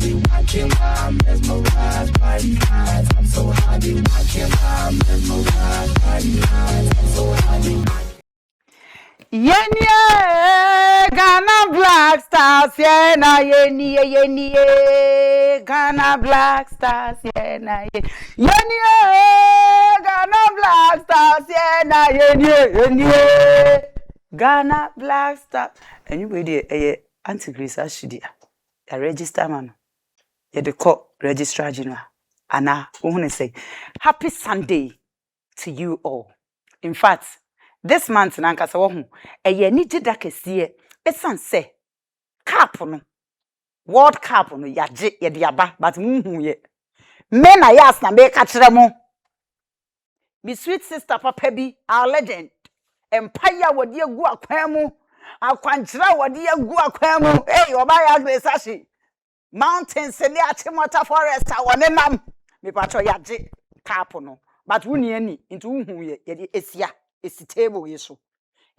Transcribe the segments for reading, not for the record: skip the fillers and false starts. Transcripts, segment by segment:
happy watching my mesmerized by the eyes. I'm so happy watching my mesmerized by the eyes. I'm so happy. Yeniye Ghana Black Stars yena yeniye Ghana Black Stars yena yeniye Ghana Black Stars yena yeniye Ghana Black Stars. Anybody Auntie Grace Ashidia ya register man ya de call registrar general ana who say happy Sunday to you all. In fact, this month nankasa wo hu ni gida kese esan se cup no world cup no yaje ye de aba but hu ye me na yas na me ka kire mo mi sweet sister papa bi our legend empire wodi agu akwan mu akwankyira wodi agu akwan mu oba ya Grace Ashi mountains ni achimota forest awone nam me pacho yaje cup no but wuni ani into hu ye de esia esi table yeso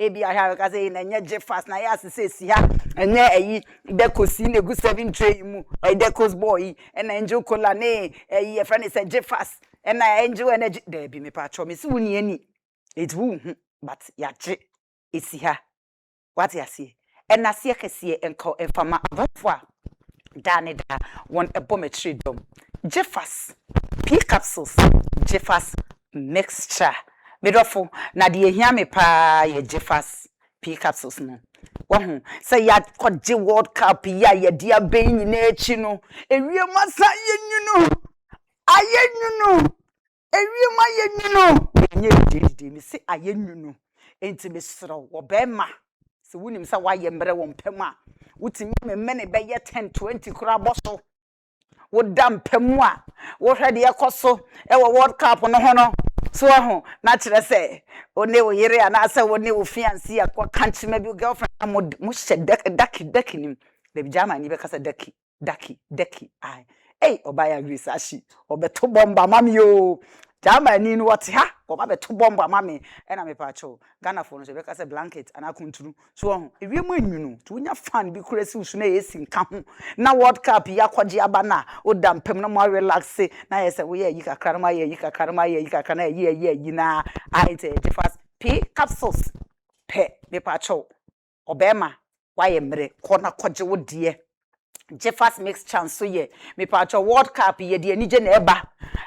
ebi ahia ka say na nye fast na ya se si ha enye eyi dekosi na egu 7 tray mu dekos boy na enjo kola ne eyi e friend say fast na enjo energy there bi me pa cho me si wuni ani it wu but ya je esi ha what ya see na se kese enko enfama avafo dane da won ebometry dom fast p capsules fast mixture Medofo na de ehia me pa ye fast p capsules no wo say ya kwaje world cup ya ye dia ben nyina echi no ewie masa yenwunu ayenwunu ewie ma yenwunu enye didi me se ayenwunu enti me sro wo be ma se wunim sa wa ye mbre wo mpem a wutimi me ne be ye 10 20 kura boso wo dam pem a wo hwede yekoso e wo world cup no ho no so ho na kire se one wo yire ana se one wo fiancé akwa kanchi ma bi girlfriend mo hye daki nim the pajama ni be kasa daki ai obaya Grace Ashi obeto bomba mami yo jama ni no what ha oba beto bomba mami e na me pa cho Ghana for no se be kasa blanket ana kunturu so ho ewie mu anwunu to nya fan bi kurasi usu na yesi nka ho na world cup ya kwaje aba na odam pem na mo relax na yese wo ye yi kakra ma ye yi kakra ma ye yi kakra na ye na ai te fast p capsules pe me pa cho obema wa ye mre kona kwaje wo de fast mix chance so ye me pa cho world cup ye de ani je na eba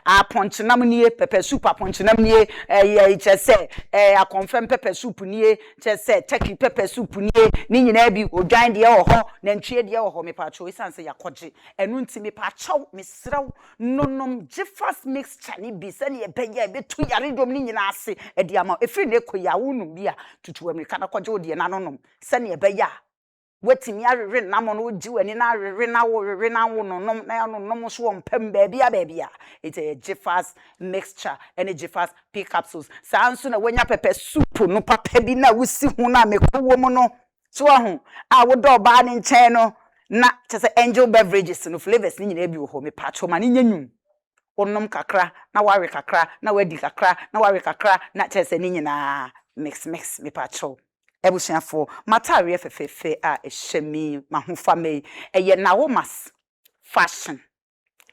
a ponchinam nie pepper soup a ponchinam nie ye che se a confirm pepper soup nie che se turkey pepper soup nie ni nyina bi odwan de ho na ntwe de ho me pa cho isan se yakoje enu nti me pa cho me sraw nonom fast mix chani bi se ne ye be tu yare dom ni nyina ase e de ama efri ne koyawo nu bi a tutu amerika na kwaje odi na nonom se ne be ya wetimi arere na mo no ji wani na arere na wo rere na wo no nom na no nom so mpem baabia it's a fast mixture energy fast p capsules sanso na wanya pepper soup no papa bi na wusi hu na mekowo mu no so ho a wo do ba ne nchen no na chese angel beverages no flavors ni nyina bi wo ho me pacho ma ni nyanyum onom kakra na ware kakra na wadi kakra na ware kakra na chese ni nyina mix me pacho ebusiafo matare fefefe a ehemi mahofa me eye Nayas fashion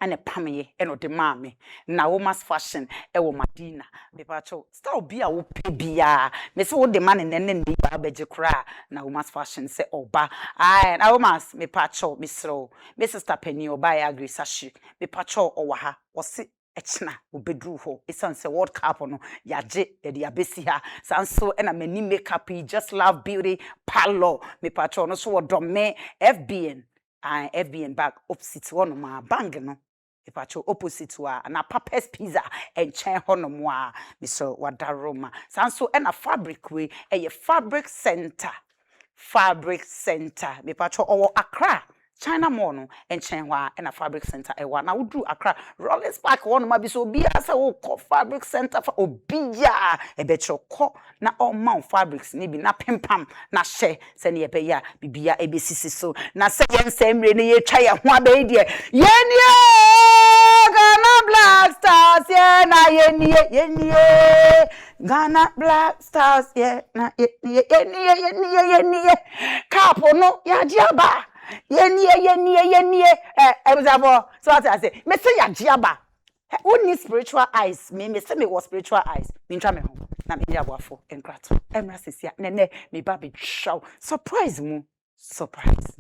ane pamye eno de mame Nayas fashion ewo Madina me pacho style bia wo pe bia me se wo de man ne ndi ba beje kra Nayas fashion se oba ai Nayas me pacho me sro me sister Penny oba ya Grace Ashi me pacho owa ha wo se echna obedru ho esanse world cup no yaje e de abesi ha sanso na mani makeup just love beauty parlor me patro no so odome FBN back opposite one ma bang no me patro opposite wa na Papa's pizza enchen hono mo a me so wadaroma sanso na fabric we e fabric center me patro owo Accra China Mall no enchen wa na fabric center e wa na wodru Accra Rollins Park one ma bi so bi asa wo ko fabric center fa obia e be choko na all man fabrics ni bi na pimpam na hye se ne be ya bibia e be sisi so na se yen semre ne ye twa ye ho abai de ye nie Ghana Black Stars ye na ye nie Ghana Black Stars ye na ye nie kapo no ya diaba Yeni. Ebuzabo. So what I say? Me say ya jiaba. Who need spiritual eyes? Me say me was spiritual eyes. Me try me home. Na me ya wafo enkrato. Emra sisia. Nene me ba be show. Surprise mu. Surprise.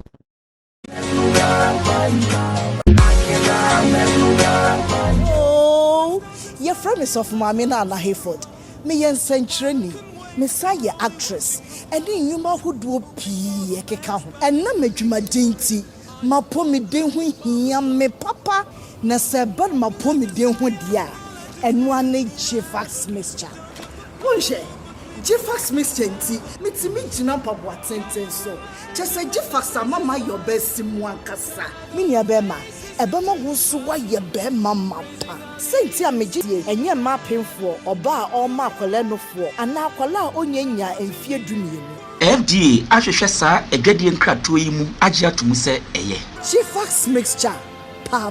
Oh, your friend is of Mamina and Hayford. Me yen century. Messiah actress. And then you ma who do pee a cacao. And na me juma dainty. Ma po me den when me papa. Na seban ma po me den when dia. And one Jifax mixture. Bonche. Jifax mixture nti. Me ti me jina pa bo atenten so. Just say Jifax mama your best simwan kasa. Me nia bema. Ebema wo so wa ye bema mapa. Senti ameji enye ma penfo oba a oma akwala nofo ana akwala a onyanya emfie dumienu. FDA ahwehwe saa edwade nkrato yi mu agye atomu se eye. Jifax mixture. Pa.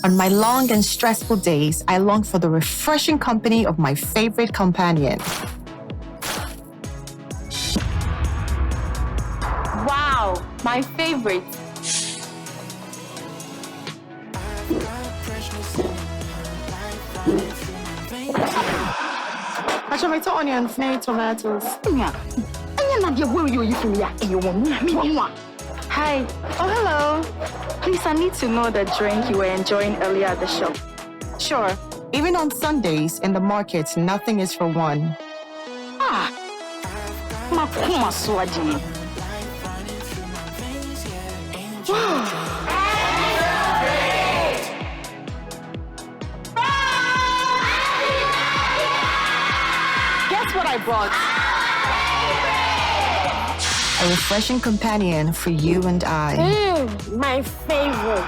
On my long and stressful days, I long for the refreshing company of my favorite companion. Wow, my favorite. I should make onions, tomatoes. Hi. Oh, hello. Please, I need to know the drink you were enjoying earlier at the shop. Sure. Even on Sundays in the market, nothing is for one. Guess what I brought? A refreshing companion for you and I. My favorite.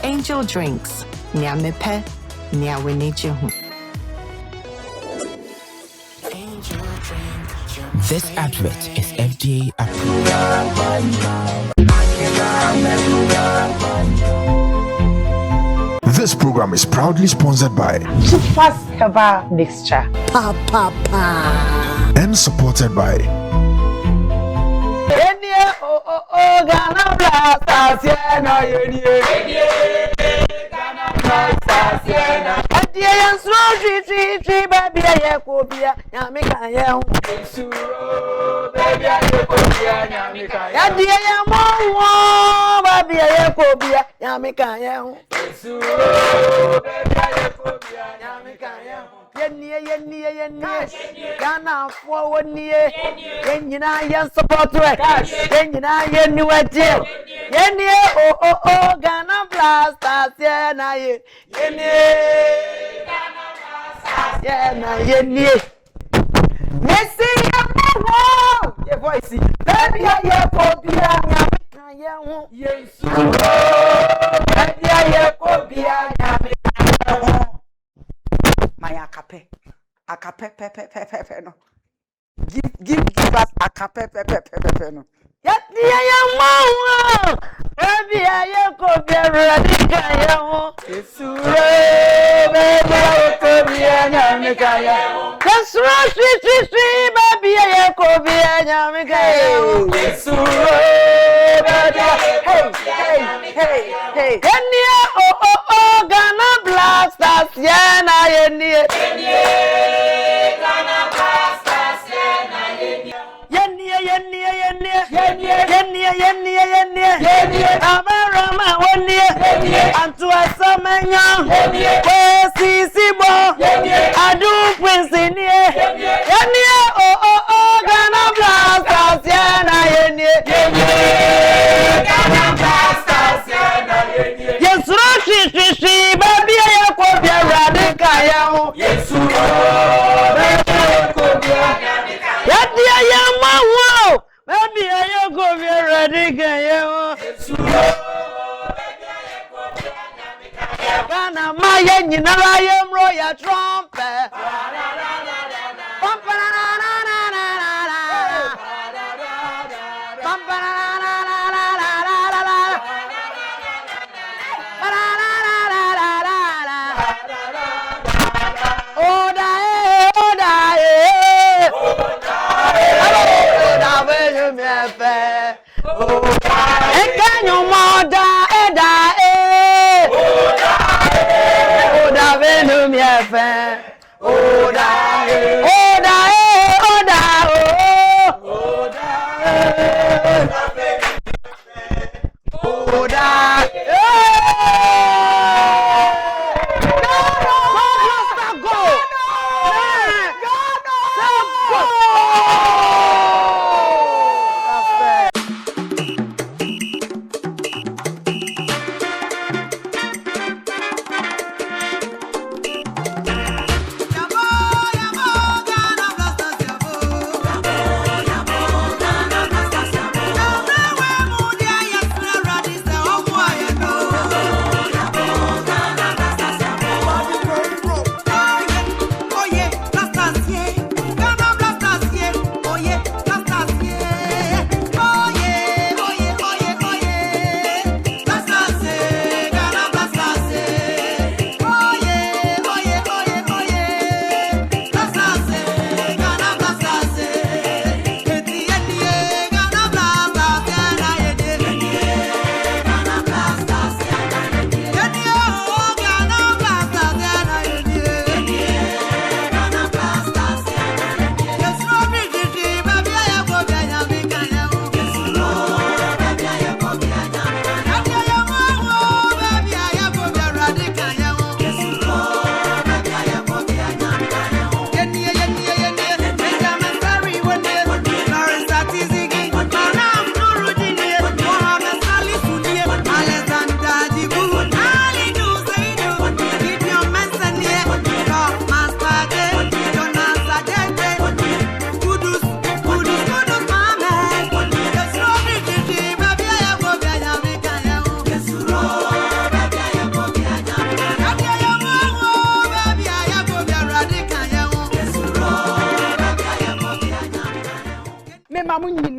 Angel Drinks. Nyamepe, nyawenijehu. This advert is FDA approved. This program is proudly sponsored by Jifax herbal mixture. Pa. and supported by Ghana Blasters, yeah, yeni. Ghana Blasters, yeah. Adiye slow baby aye kobia, nyame kan ye hu. Suro baby aye kobia, nyame kan ye. Adiye mo baby aye kobia, nyame kan ye hu. Suro baby aye kobia, nyame kan ye hu. Yeni. Ghana for 1 year. Yenyina yen support we. Yenyina yen new deal. Yeni oh Ghana Blasters yeah na ye. Yeni Ghana Blasters yeah na yeni. Messi ya ye voice. Baby ya kobia nyame kan ye hu. Yesu. Baby ya kobia nyame kan ye hu. My akape no. Give us akape no. Yet ya mo. Baby ya ko be ready kan ya ho. Esure baby ya ko be nyame kan ya ho. Esure sweet baby ya ko be nyame kan ya ho. Esure baby hey. Enia oh Ghana Blasters yeah na yeni. Ghana Blasters yeah na yeni. Yeni. Amarama woni. Antu asamanya. We sisibo. Adu prince ni. Yeni oh Ghana Blasters yeah na yeni. Ghana Blasters yeah na yeni. Yesuro shi baby ya ko bia radika ya ho. Yesuro baby ya ko bia radika. Yadia ya mawo. Baby ya ko bia radika ya ho. Yesuro baby ya ko bia radika ya. Ghana ma ya nyina ya mro ya trumpet.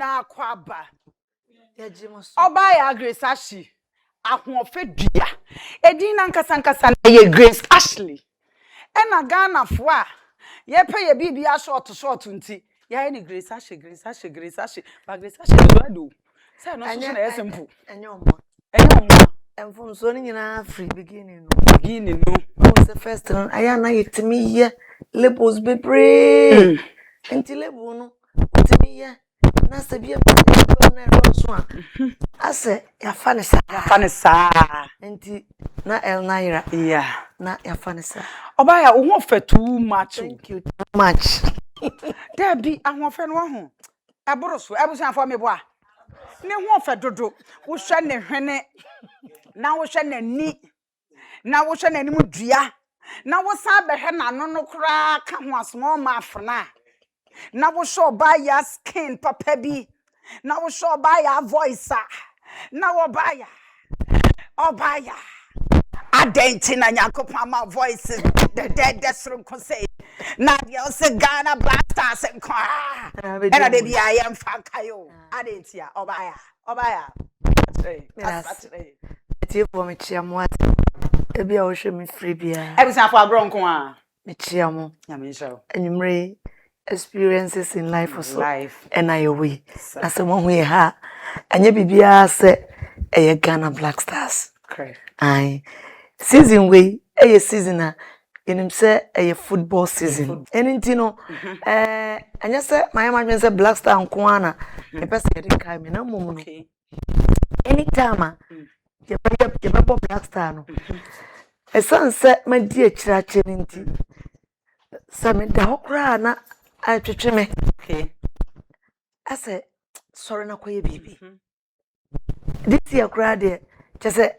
nyina kwaba oba ya Grace Ashley ahofe dua edin na nkasa na ye Grace Ashley ena Ghana fo a ye pe ye bibia short nti ya ni Grace Ashley ba Grace Ashley do say no so na ye simple enyo mo enfum so ni nyina free beginning no was the first one aya na yetimi ye labels bebre enti label no yetimi ye na sabia na roso a ase ya fanisa enti na El Naira na ya fanisa oba ya wo fa too much. Thank you too much. There be ahofe no ho eboroso ebusan fo mebo a ne ho fa dodo wo hwe ne hwene na wo hwe n'ani na wo hwe n'anim dua na wo sa behwe n'ano no kura ka ho asmo ma afna na wo hwe oba ya skin papa bi na wo hwe oba ya voice na wo oba ya adenti na nyakopa ma voice the srunko say na dia se Ghana Black Stars nko era de bia ye mfa kayo adenti ya oba ya Eti for me chiamu ebi a wo hwe me free bia ebusan fo abro nko a me chiamu nyame nhyɛ enyumre experiences in life also and I away na se mo hu ha anya bibia se eye Ghana Black Stars correct ai season we eye season a yenim se eye football season anything no anya se my man say Black Star nko ana e pese de kai me na mum no anytime je be Black Star no esanse ma di akira nti se me da hokra na atwetwe me ase sorry na koye bibi this year kra de say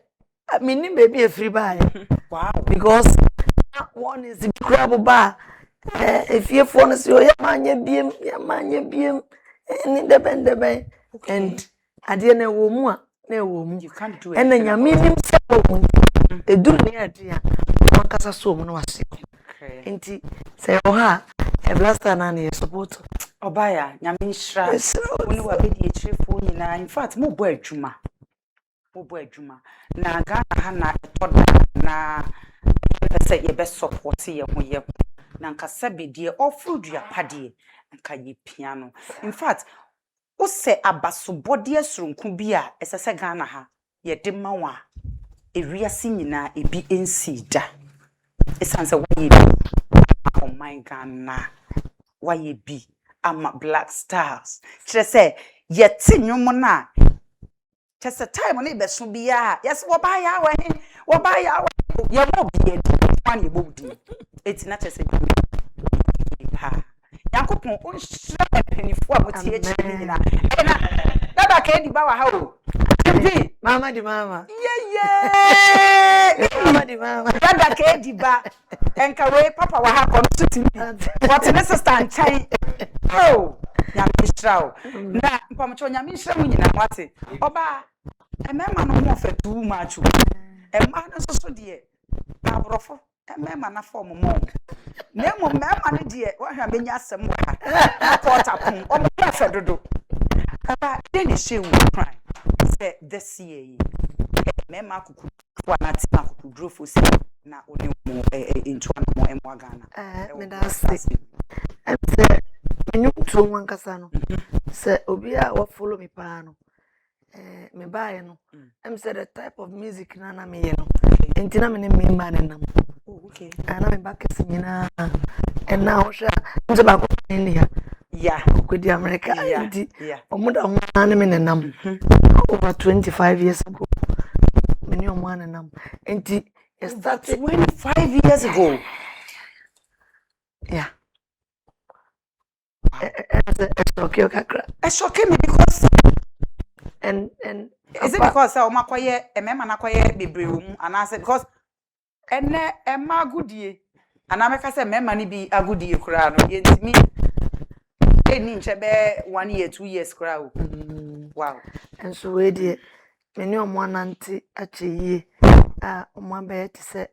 me ni baby e free buy wow because one is the crab bar if you phone so ya manya biem ni depend and ade na wo mu a na wo mu you can't do it and nyame nim se wo eduru ni ade a makasa so mu no wase enti say o ha e blaster na na support obaya nyame nhyira woni wa bedi echirefo nyina in fact mo bo adwuma na Ghana ha na etoda na pese ye be support ye ho ye na nkasa bedie ofrudua pade nka ye piano in fact wo se abasobode asurunku bi a esese Ghana ha ye de mawa ewiase nyina ebi ensida esan se waye oh my Ghana waye bi ama Black Stars kire se yeti nwom na kese time na be so bia yes wo ba ya ye mo bi e one ye bodi eti na kese ha yakopon on hira penifo a motie echi nyina na baba ka di ba wa ha o mama di mama mama di mama baba ka di ba enka we papa wa ha ko no timi what ne sister anchan oh nyamishra o na mpamcho nyamishra mu nyina wate oba emema no mo fa too much emma no so de abrofo emema na form mo na mo mema no de wa hwa benya asem wa ha quarter pon o mo fa dodo aba dey she we cry say this year mema kuku wa na ti kuku drofo si na oni mo into mo emwa Ghana me da say em say menyu to wan kasa no say obi a wa follow me pa no me buy no em say the type of music na me ye no entina me me man nam okay ana me back nyina and now sha nze ba ko ni ya ko di America ndi omuda ho na me nam over 25 years ago me ni omo na nam enti it started 25 years ago yeah it's okay me because and is it because o makoye emema na koye bebrewum anase because ene ema agudie anameka se emema ni bi agudie kura no yentimi eni nchebe 1 year 2 years kura o wow and so we dey many omo ananti acheye omo abe ti se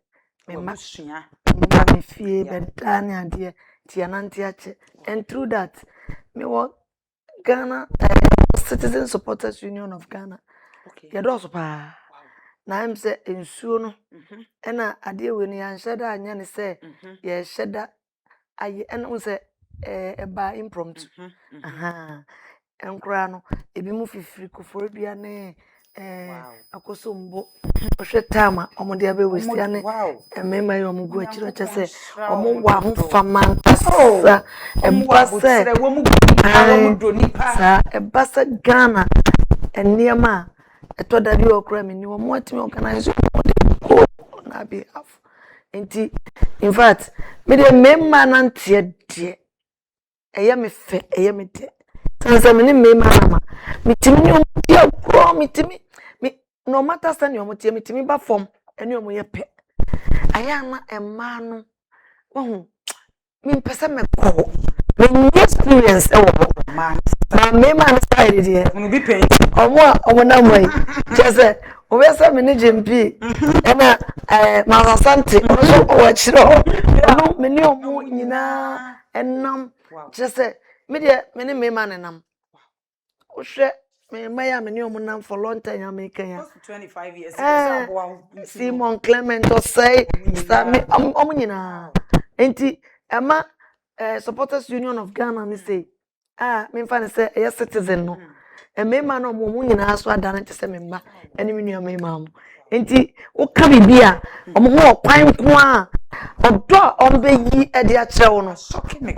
me ma sua me fie bedane ade ti ananti ache and through that me wo Ghana Citizen Supporters Union of Ghana okay ya do so pa na em se ensuo no ena ade we no ya nhyeda anya ne se ye hyeda aye ena un se eba impromptu aha enkura no ebi mu fifiri koforo bia ne akosombo ohwe tama omode abe wesia ne emema yo mugu achiro che se omo wa ho fama sa ebasa wo mu doni pa sa ebasa Ghana eniema etoda bi okra me ni wo mo atimi organize na behalf enti in fact me de memma na ntie de eye me fe eye me de sanse me ni memma na ma mitimi ni omo akro mitimi no matter stand your motie mitimi ba form eni omo ye pe aya na emma no wo me pese me ko me experience e wo man memma na side de no bi pen omo na moy chese obesa me ni jempi ena masasante oso o chiro no me ni omo nyina enam chese me de me ni memma na nam ohwe me maya me ni omo nam for long time American ya 25 years Simon Clement or say omo nyina enti ama Supporters Union of Ghana ni say me fa ne say citizen no emema no mo nyina so ada na se memba ene me nua memma mo enti wo ka bibia omo ho kwan ko a odo ombe yi e de a chewo no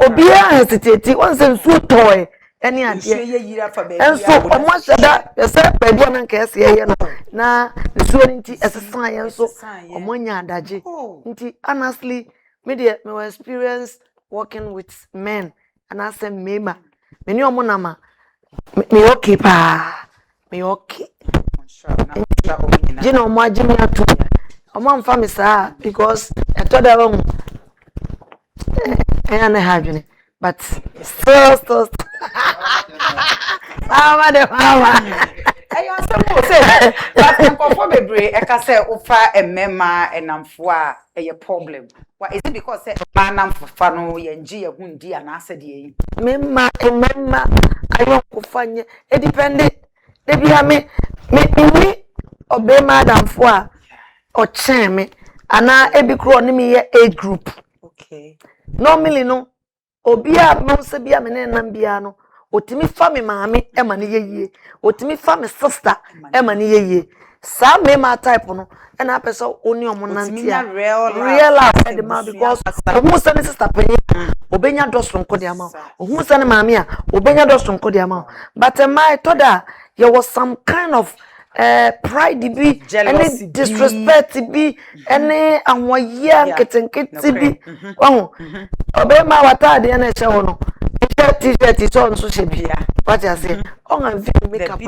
obi a hesitate won se nsu toy ene ade enso omo hyeda yese baabi na nka yese ye no na nsu enti esesa ye nso omo nya adaje enti honestly me dey me experience working with men and I say memma me ni omo na ma me okay pa me okay jino mo ajimi atu omo amfa me saa because etoda ba mu na hadwene but still mama ayo asemo say but nkofo bebre e ka say ufa emema enamfo a eye problem why is it because say manamfo fa no ye ngi ye hundi ana ase de yi memma ayo kufanye e depend de bia me obema adamfo a o chen me ana ebi kro ne me ye age group okay normally no obi a no se bia me na nam bia no otimi fa me maame e ma ne yeye otimi fa me sister e ma ne yeye sa me ma type no e na pese oni omonantia real life e ma because ohu se ne sister penye obenya dosronko de ama ohu se ne maame a obenya dosronko de ama but my toda there was some kind of pride be any disrespect be any anwoya ketenketi be obema watade na eche wono t-shirt so nso she bia what you say on a makeup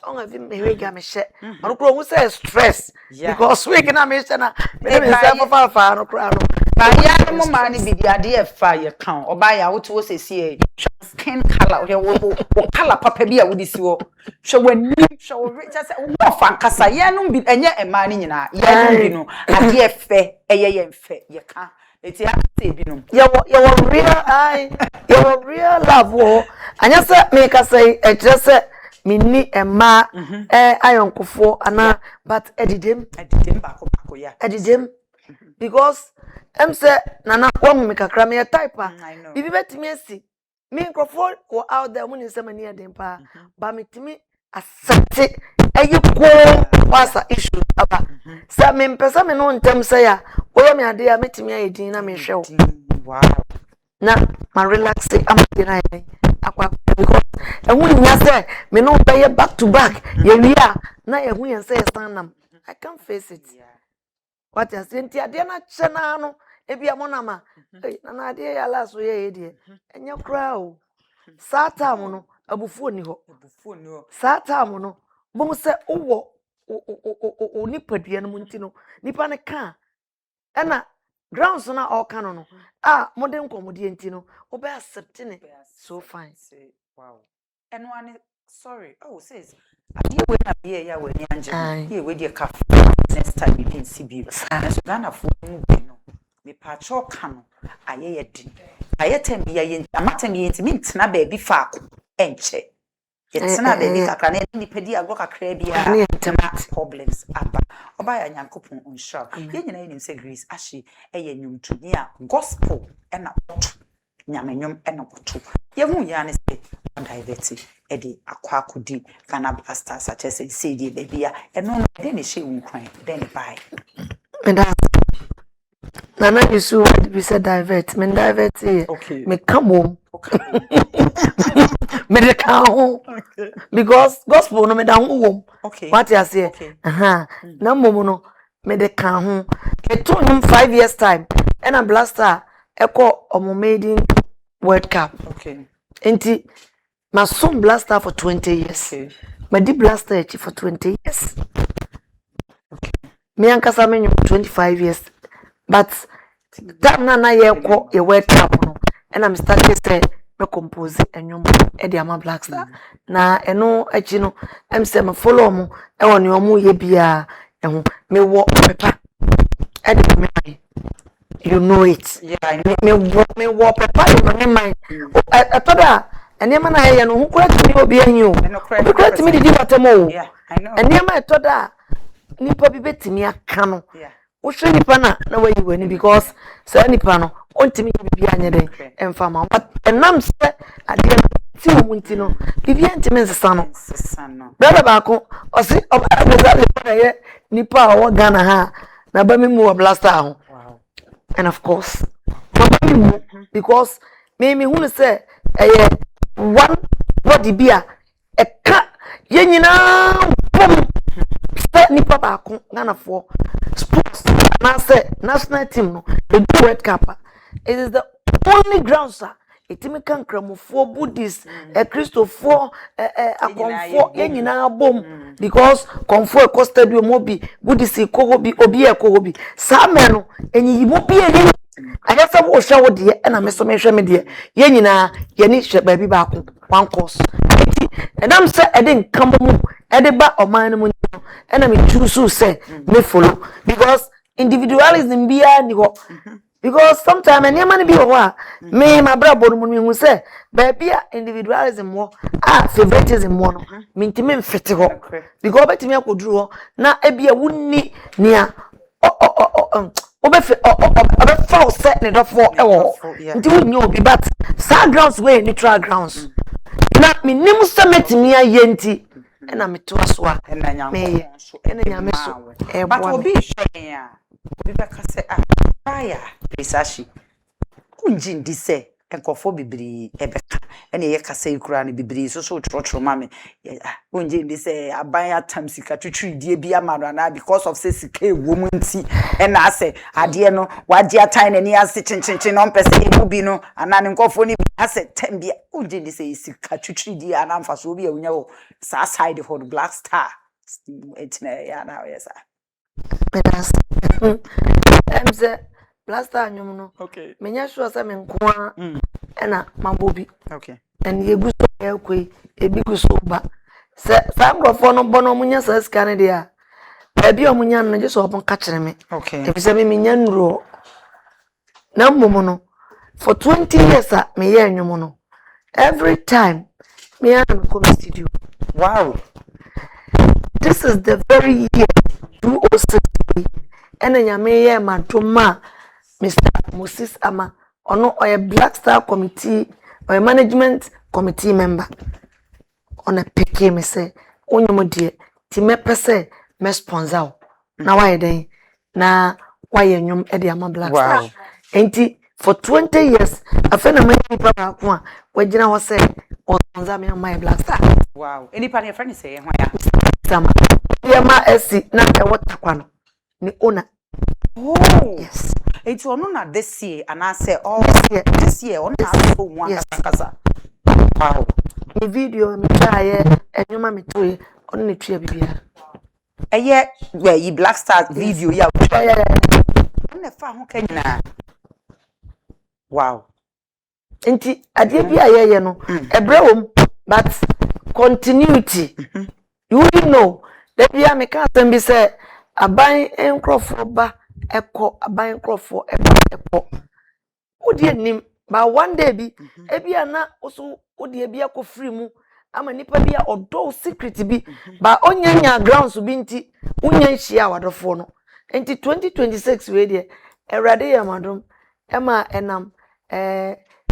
on a me ga me she no kro hu say stress because week na me she na me say fa no kro no ba ya mo ma ni bidi ade e fa ye kan oba ya wo to wo sesi e skin color wo color papa bi a wo disi wo hwe wani hwe wo richa say wo fa nkasa ye no bi enye ema ni nyina ye no bi no ade e fe eye ye mfe ye kan eti ha say bi no ye wo real love wo anya say me ka say e kire say minni ema ayonkofo ana but edidem bako ya edidem because say nana one me kakra me type bibi betimi asi me microphone go out there mun say mani edem pa ba metimi accept ko wasa issue aba say me mpesa me no ntem say ya wo me ade ya metimi ayedin na me hwe wow na ma relax am dey akwa because ehun nya say me no be back to back ye wi a na ehun yen say stand am I can't face it what you say nti ade na che na no ebi amonama na ade ya la so ye de enye kra o sata mo no abufu oni ho sata mo no bo se owo o nipadua no nti no nipa ne ka ena grounds na all canon no modern komodie nti no obe accept ne so fine wow and one sorry says ade we na be ya we ni anje here we dey cafe next time we can see be so Ghana for mu be no me pa cho ka no ayeye din ayetem bi aye amatem bi nti mintina ba bi faako enche yetsena ba bi kakra na ni pedi agro kakra bi a problems aba oba ya nyankopon onsha ye nyina yenim say grace ahye eye nyumtuni a gospel na nyamenyum na koto ye hu ya ne say divert e di akwakodi Ghana Blasters such as say di ba bia eno de ne hye wunkwan de ne bai Nana Yusu had be said divert. Men divert here. Okay. Me come home. Me de come home. Because gospel no me da home. Okay. What you say? Okay. Na momo no me de come home. It took him 5 years time. And a blaster echo omo maiden World Cup. Okay. Enti my son blaster for 20 years. Okay. My di blaster for 20 years. Okay. Me ankasa me 25 years. But that na ye ko ye World Cup no and I'm starting say me compose enyom e de ama Black Star na eno achi no em say me follow mo e woni omo ye bia eho me wo pepa e de me you know it yeah I know me wo pepa you know me atoda enema na ye no hu kura timi obi anyi o kura timi didi watemo yeah I know enema atoda nipa bi betimi aka no yeah Ushe nipa na wayi weni because say nipa no ontimi bibi anye den emfama but enam se ade ti omunti no bibi antimi nsesa no brother ba ko osi obeza nipa ye nipa o Ghana ha na ba memu blaster ho wow and of course because me hunu say one body bia e ka ye nyina bom nipa ba ko Ghana for sports na say national team no the World Cup it is the only ground sir etimi kan kramofo Buddhist Christopher akonfo yenyina bom because konfo e stadium obi Buddhist ko obi e sa me no enyi mo bi eni agasa wo hwe wo de na me so me hwe me de yenyina ye ni hwe ba bi ba ko one course enam say eden kambo mu ede ba oman mu and I choose say me follow because individualism be ni ho because sometimes any man be ho me my brother mo hu say baby individualism wo favoritism wo no me ntimi mfete ho because betimi akoduru ho na ebia wunni nia obefa o set ne dofo e wo nti wunni obi but sad grounds wey neutral grounds na me nim se metimi aye nti na me to aso a me ena nyame so but obi hwen a obi beka se fire research kunji ndi se enkofo bibiri ebeka ene ye kasa ikura ne bibiri so trotro mame kunji ndi se aban atam sika twitwi die bi amaro na because of say sika ewom nti ena ase ade no wade atan ne ni ase chinchin no mpese ebu bi no anane nkofo ni ase tembia kunji ndi se sika twitwi die anamfa so obi awunya wo sa side for the black star etina ya na yes pedas emse blaster anyum no okay menya sure say me nkoa ena mabobi okay and ye guso ekwe ebi guso ba se sangrofo no bono munya sa sika ne dia ebi omunya no je so opon ka kire me okay ebi se me menya nuro na mmomo no for 20 years me ye anyum no every time me am come studio. Wow, this is the very year 2006 and nyame ye madoma Mr. Moses Ama ono oye Black Star Committee or management committee member on a picky me say onyomo die ti me pese me sponsor na why den na why nyom e de ama Black Star enti for 20 years afena me papa ko a wagina ho say o sponsor me my Black Star. Wow, any part your friend say hwan ya sama yema esi na e wotakwa no ni owner. Oh yes, it's ono na this year and I say oh this year on na so one kasa. Wow, the video me try enyoma me toy on ne twa bibia eye where you Black Star video ya na fa ho kanyina. Wow, enti ade bia ye no ebrewom but continuity you wouldn't know that bia me ka sem bi say aban enkrofo ba eko aban enkrofo eko odi enim ba one day bi ebia na oso odi ebia ko free mu ama nipa bia odo secret bi ba onyanya grounds bi nti unya hia wadofo no enti 2026 we de erade yamadom ema enam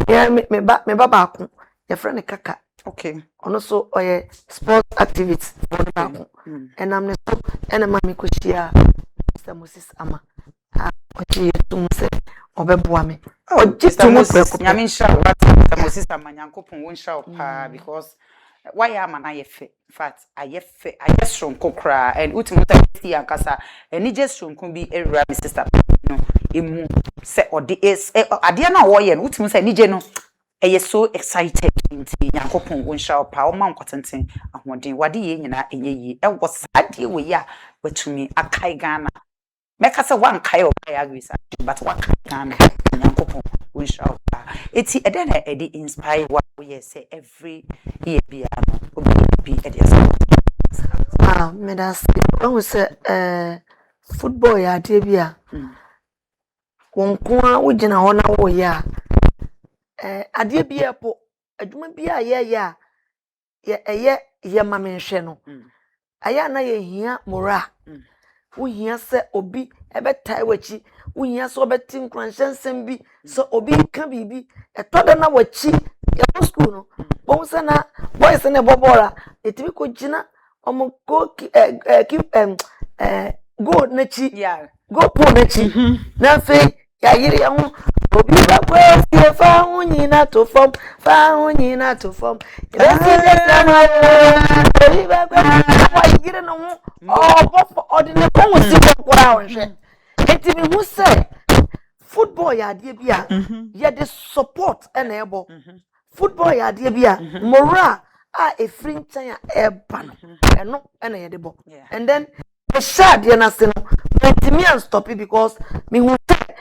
ya me ba ko ya friend kaka. Okay. Ono so oye sports activities for the back. And I'm so and mama ko shia Mr. Moses Ama. Ochi tum se obeboa me. Ochi tum se nyame nsha what Mr. Moses Ama nyankopon won sha pa because why am na yefe in fact ayefe ayesron kokra and ultimate see ankasa eni jesronko bi ewura me sister no emu se ode is ade na wo ye no ultimate say nije no eye so excited nti nyankopon won sha pa o man kwatenten ahoden wade ye nyina enye yi e wo sade we ya watumi akai Ghana meka se wan kai o kai agree but wan kai Ghana nyankopon won sha pa eti ede na ede inspire what we say every year bia no obi bi ede say me da say when say football ya de bia won ko a wo gina ho na wo ya ade bia po adwuma bia ya ye ma me hwe no aya na ye hia mora wo hia se obi ebetai wachi wo hia se obeti nkranhyensem bi so obi ka bibi etoda na wachi ya school no bo se na boys na bobora etimi ko gina omo go keep go na chi go po na chi na fe ya yiri ya hu obi ba kwa sie fa hu nyina to fom fa hu nyina to fom esi sama obi ba kwa yiri no hu bofo ordinary kon si kwa hwe enti mi hu say football ya de bia ye the support na ebo football ya de bia mora a efri ntan ya eba no eno na ye de bo and then the shad ye na se no me and stop it because me hu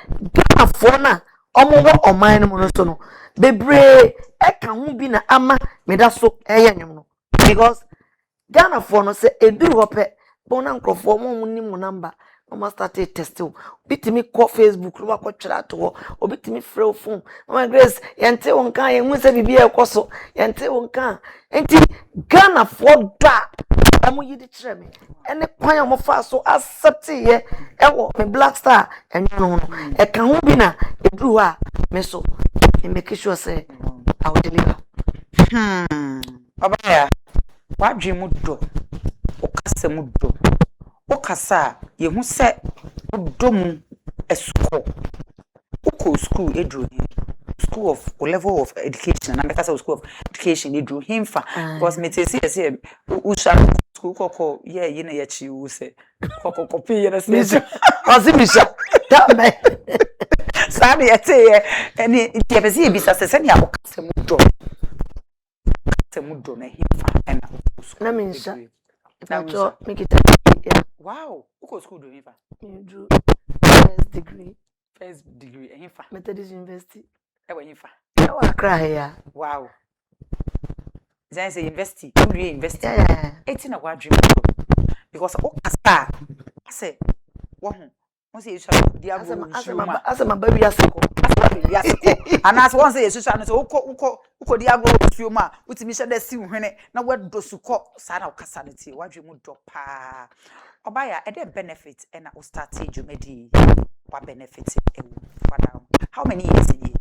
Ghana for na omo oman no no so no bebre e ka hu bi na ama me da so eye nyum no because Ghana for no se eduru hope bona nkrofo mo ni mo number no start test o bitimi ko Facebook no ko twira to o bitimi free phone mama Grace yente won kan ye hu se bibia e koso yente won kan enti Ghana for da omo yidi kire me ene kwan omo fa so accept ye ewo me Black Star enyo no e ka hu bi na eduru a me so e make sure say I will deliver Obaya, wadwe mu do. Okasa mu do. Okasa ye hu se do mu esuko. Uko school edru school of level of education and because of school of education edru himfa because me say usha school koko ye na ye chi u se koko kopi ye na se Osibisha. That me. Sabe ete ye eni tie be se bisa se ne akokasa mu do. Se mu do na himfa na Na minsha. Na Cho make it yeah. Wow, uko school do himfa. You do first degree. First degree himfa. Methodist University. Ewa himfa. Ewa Accra here. Wow. Then say university, we university. Yeah. 18 na wadwe because o kasa I say wo say you should dia go asa my baby asiko. And as one say you should so uko dia go fiuma utimi hye da si hwene na wado suko sa na ukasa ne ti wadwe mu do pa obaya e dey benefit and na o start jumedi what benefit how many years in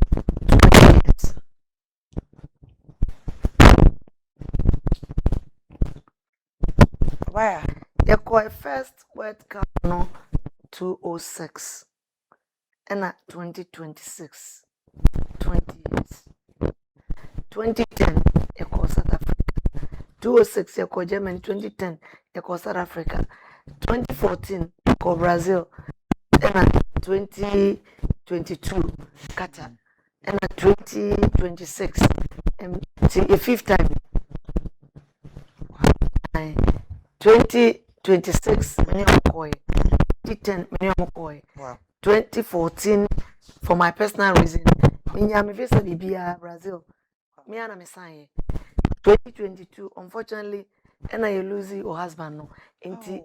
20 years. Why? You call first World Cup no 206 and at 2026 20 years. 2010 you call South Africa. 206 you call Germany. 2010 you call South Africa. 2014 you call Brazil. And at 2022 Qatar. And at 2026 the fifth time. 2026 MKOI, 2010 MKOI, 2014 for my personal reason. Me visa Bibia Brazil. Me and me sign. 2022 unfortunately and I lose your husband no. Inti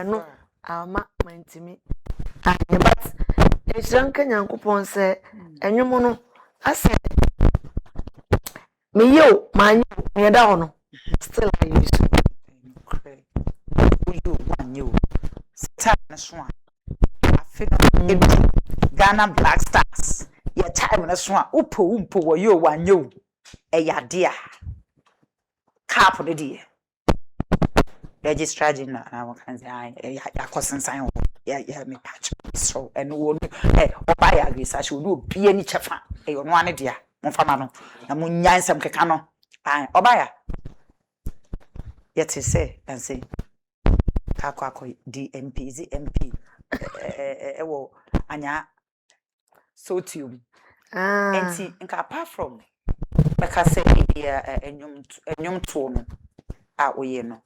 no ama mantimi. But Ejranka Nyankopon say enwom no ase me yo man me da no still I use you one you start na so a feel Ghana Black Stars your time na so a upo wo you one you e yade a cap no die registrar na can say ya kosensan ho ya me patch so and wo oba ya research wo obi ani chefa e yo no ane dia mo fama no na mo nyansam keka no oba ya yet say and say kako DMP ZMP ewo anya sotium enti nka apart from because say enyum to no a oye no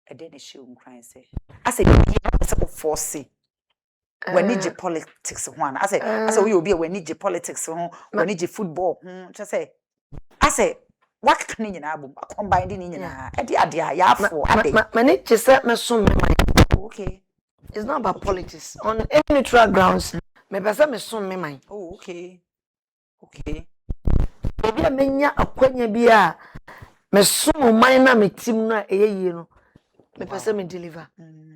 e dey na show nkran say ase be say force when need politics ho ana ase we obi when need politics ho when need football just say ase what can you know combine in ya for many just me so me mind. Okay, it's not about politics on any neutral grounds me person me so me mind. Oh, okay Obi amenya akwanya bi a me so mind na me team no eyeye no me person me deliver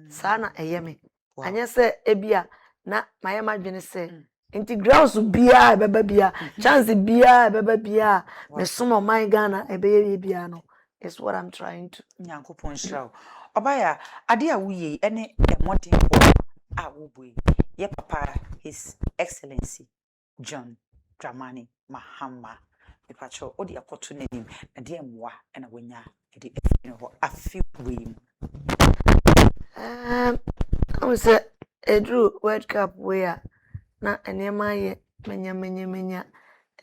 sa na eye me anya se ebia na maye madwene se inti grounds bia beba bia chance bia beba bia me so mind Ghana ebeye bia no is what I'm trying to Nyankopon shraw obaya ade a wuye ene modern boy a wo boy ye papa his excellency John Dramani Mahama epacho odi akoto nanim na de mwa na wonya de afino ho afi we I was a drew World Cup where na enema ye menya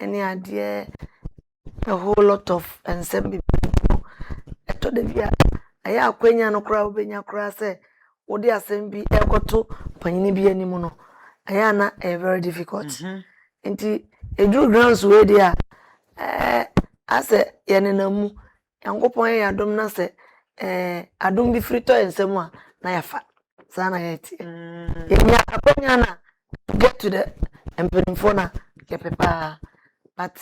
any idea a whole lot of ensemble eto de bia aya akwanya no kra obenya kra se wodi asem ekoto panyini bi animu no aya na very difficult nti edru grounds we dia ase yenenamu yankopon ye adom na se adom bi frito ensem a na yafa sana yeti yenya akwanya na get to the empenifo na kepepa but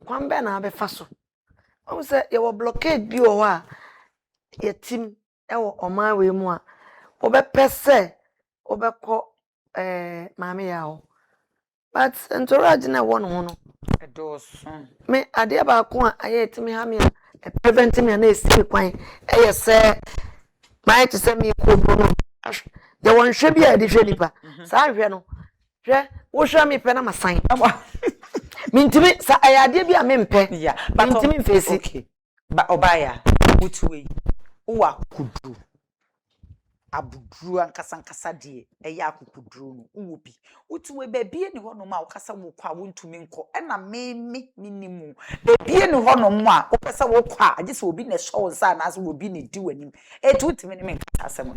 kwambe na abefa so o se ye wo blockade bi o a ye team e wo oman we mu a obepese obekọ maame ya ho but entourage na won ho no edoso me ade ba ko a aye timi ha me prevent me na esi kwan e say my to say me ko bro no ya won hwe bia de hwe nipa sa hwe no hwe wo hwe me pe na masan mintimi sa ayade bia me mpe mintimi mfesi okay ba obaya utuwe uwa kudu abudru ankasa de eya akukudru no uwobi utuwe bebie ni hono ma ukasa wo kwa wontumi nko na meme minimu bebie ni hono mo a upesa wo kwa agese obi na show nsa na aso obi ni di wanim etu timi ni menkasa asem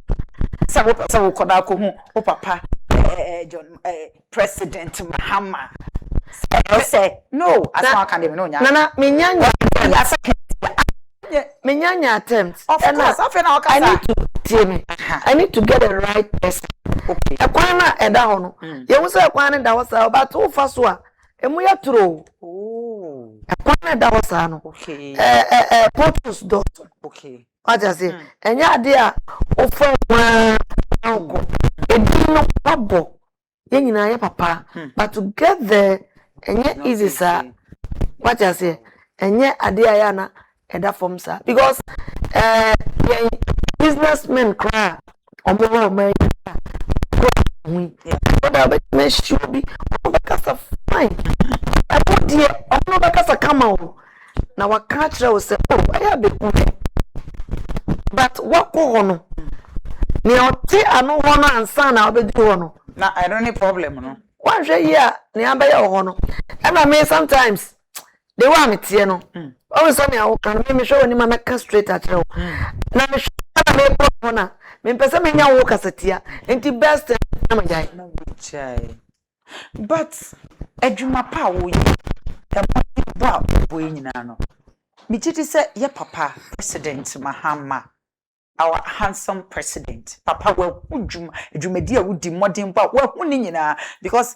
sa wo pesa wo koda ko hu o papa John President Mahama say no asma kan dem no nya na menyanya attempt of course after na I need to tell me I need to get the right person okay ekwan na eda ho no ye hu say ekwan na da ho sa ba to fa so a emu ya tro oh ekwan na da ho sa no okay potus dot okay aja say enya ade a ofa kwa anko edi no babo ye nyina ya papa but to get there enya easy sa aja say enya ade a ya na eda form sa because businessmen cry omo my but me sure be because of fine I put there omo because come out na wa catch we say oh I have be but what go on ni oti anu hono ansa na obedi hono na I don't need problem no one hwe here ni abaye hono and me sometimes they want me tie no always me I can me show ni ma make straight at you na me show me hono me pese me nya wo kasetia enti best na me jai no chai but adwuma pa wo yi e mo ba boy nyina no me titi say ye papa President Mahama our handsome president papa wa adwumadi a wudi modern ba wa hu ni nyina because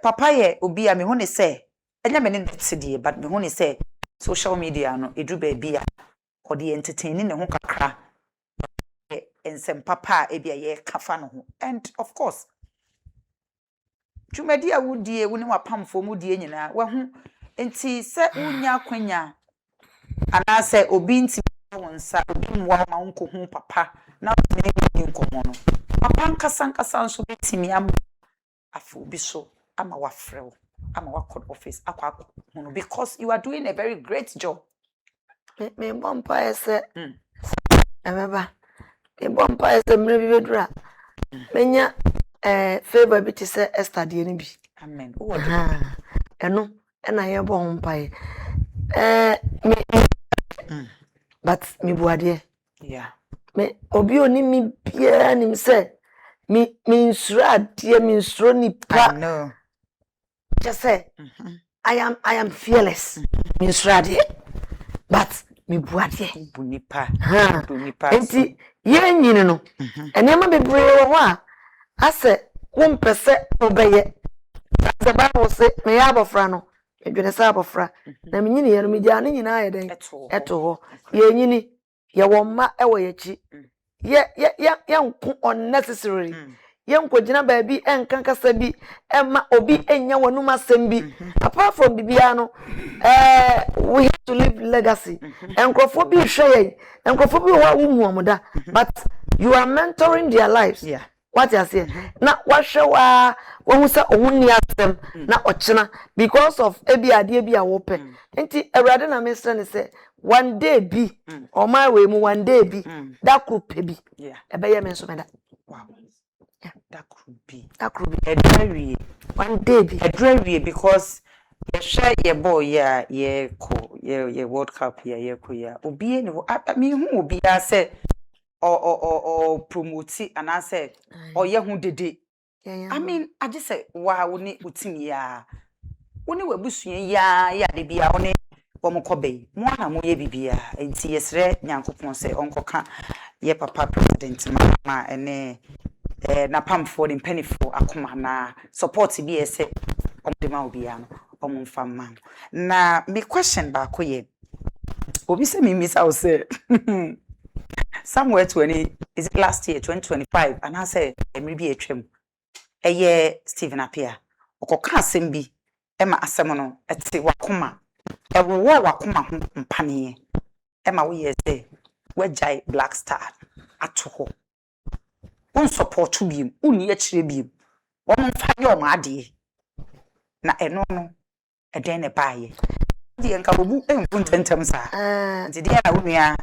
papa ye obi a me hu ne say enya me ne tsedie but me hu ne say social media no edu ba bia or the entertaining ne ho kakra ensem papa e bia ye kafa no ho and of course dwumadi a wudie wo ne wapamfo mu die nyina wa hu enti se unya kwanya anase obi nti wonsa obi mwa ma nko hu papa na me nkomo no papa nkasa nso betimi am afu obi so ama wafrew ama wakod office akwa hunu because you are doing a very great job me bompa ese emeba me bompa ese mre bi bedura menya favor bi ti se Esther de ni bi amen eno na ye bompa me but me buade yeah me obi oni mi bia ni se mi insura de mi insuro ni pa I know just say I am fearless mi insura de but me buade bunipa enti ye nyine no enema bebre wo a ase wo mpese obeye the Bible say me abofra no edwene sa abofra na me nyine ye no me dia ne nyina aye den eto ho ye nyini ye wo ma ewo ye chi ye nko unnecessarily ye nkogina ba bi enkankasa bi ema obi enya wanum asem bi apart from bibia no we have to leave legacy enkrofo bi hwe ye enkrofo bi wa wumu omoda but you are mentoring their lives yeah what you say na wahwe wo say ohunni asem na ochina because of ebi ade bi a wo pe enti awrade na mestre ne say one day bi o my way mu one day bi that could be yeah ebeye me so me da wow yeah that could be edrewie one day bi edrewie because ye share ye boy ya ye ko ye World Cup ye ko ya obi ne me hu obi ya say or promote and I say or ye hu dede I mean I just say wa woni utimi ya woni wabusua ya de bia woni womokobe mo na mo ye bibia enti yesre nyankopon se onkoka ye papa president ma ene na pamfo de penifo akoma na support bi ese omdema obia no omfa ma na me question ba ko ye obi se me misa o se somewhere 20 is it last year 2025 and I say emri bi etwem eye Stephen Apia okoka asem bi ema asem no ete wakoma ewo wakoma ho mpane Emma we say we jai Black Star ato ho. Won support bi uni akire bi. Won fa ye o ade. Na eno no eden ne baaye. Die nka obu enfu ntentem sa. Nti die na wonua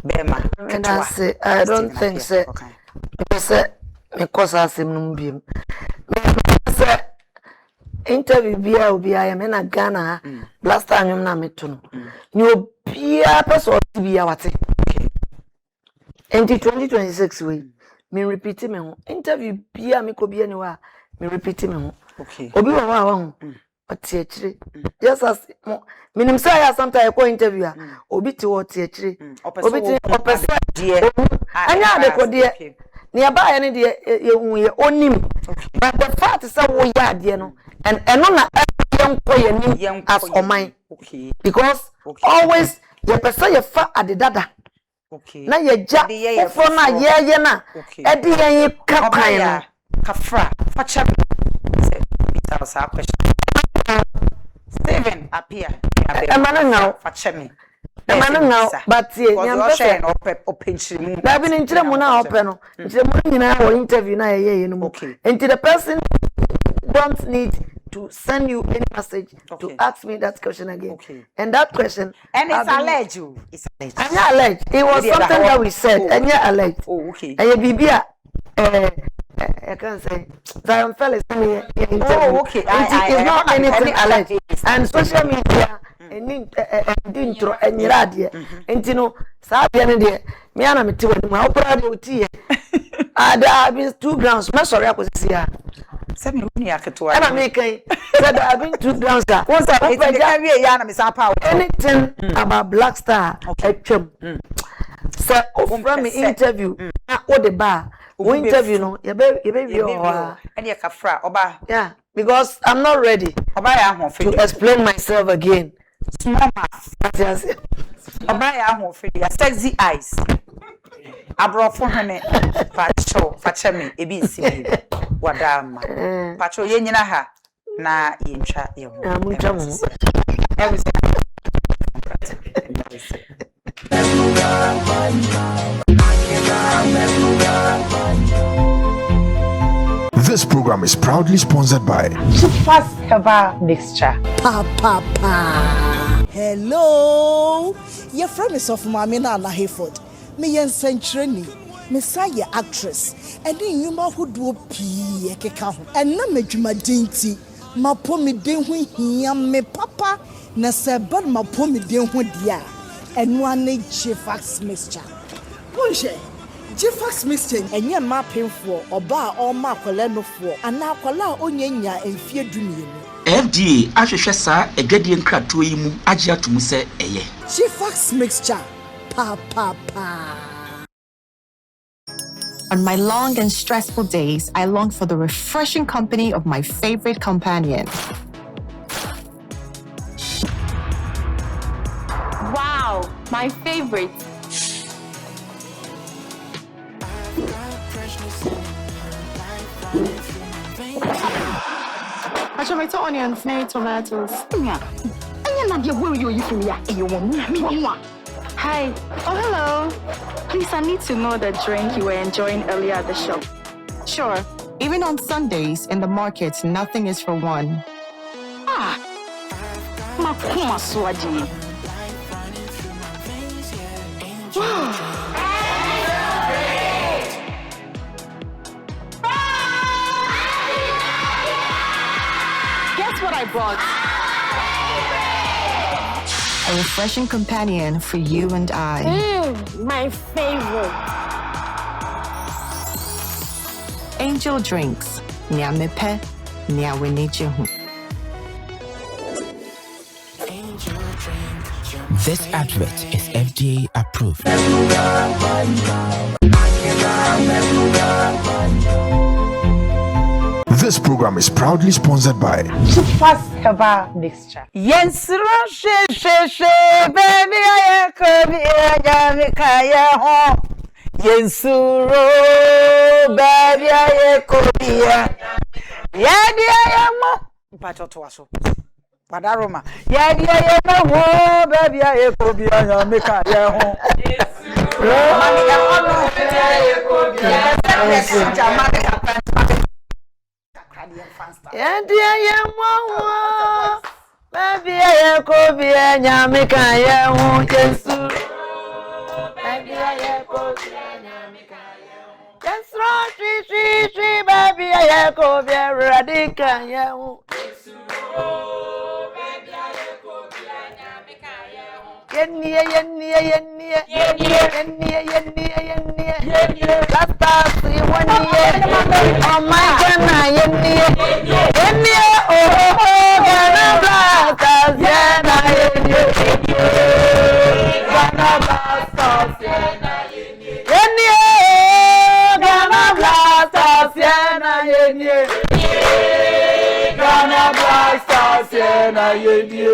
be ma ketwa. I don't think so. Because me kosa asem no mbiem. Say interview bia obi aye me na Ghana last time na meto no. Ni obia person bia wate. In 2026 we me repeat me ho interview bia me ko bia ni wa me repeat me ho. Okay. Obi wa ho. Oti akire. Just as minim say ya sometimes ko interview a obi ti wo ti akire. Obi ti opese die. Anya de ko die. Ni aba ya ne de ye hu ye onim. But the fact is that we ya de no and no na yenko ye nim as oman. Okay. Because always ye pese ye fa adedada. Okay. Na ye ja ofo na ye na e de ye ka kwan no. Kafra facha Peter was a question. Steven appear. Emmanuel now facha me. Emmanuel now but ye nyam pese openchiri mu. Na bi nchire mu na ope no. Nchire mu nyina wo interview na ye no mu. And the person don't need to send you any message to ask me that question again. Okay. And that question and it's alleged. It's alleged. I'm not alleged. It was something that we said. And you're alleged. Oh, okay. And you bibia I can't say Zion fellas me interview. Oh, okay. It's not anything alleged. And social media and intro and radio. And you know, Sabia de me ana me tiwa ni ma opera de oti. There have been 2 grounds. Me sorry akosi ya. Say me uni aketo. And I make said there have been 2 grounds. Once I we ya na me sa power. Anything about Black Star atwam. So from me interview na o de bar. We interview no you be and you kafra oba. Yeah, because I'm not ready Oba ya ho to explain myself again. Small mass. Oba ya ho fidi ya sexy eyes. Abrofo hene facha me ebi nsi wadama. Pacho ye nyina ha na ye ntwa ye ho. Amutwa mo. This program is proudly sponsored by Fast Herbal Mixture. Hello. Your friend is of Mamina na Hayford. Me yen century. Me say actress. And then you ma who do pee keka ho. And na medwuma dinti. Ma po me den ho hia me papa. Na se bad ma po me den ho dia. And one J-Fax mixture. Bonje. J-Fax mixture. And ye ma painful or bar or ma koleno for. And now kola onyenya and fear dumienu. FDA ahwehwɛ saa adwadie nkratoɔ yi mu agye ato mu sɛ ɛyɛ. J-Fax mixture. Pa. On my long and stressful days, I long for the refreshing company of my favorite companion. Wow, my favorite. I should make onions, no tomatoes. Hi. Oh, hello. Please, I need to know the drink you were enjoying earlier at the shop. Sure. Even on Sundays in the market, nothing is for one. Guess what I brought? A refreshing companion for you and I. My favorite. Angel Drinks. Nia mepe, nia wenijehu. This advert is FDA approved. This program is proudly sponsored by Fast Herbal Mixture. Yensro she baby I could be a kaya ho. Yensuro baby I could be a yadi I am. Pacho to aso. Padaroma. Yeah, no, baby, I could be a make a year. Yeah, dear, mama. Baby, I could be a make a year. Baby, I could be a make a year. Yes, Rocky, baby, I could be a radical. Yennie. Last time we 1 year. Oh my God, yennie. Oh, Ghana Blasters, Ghana Blasters, Ghana Blasters, Ghana Blasters,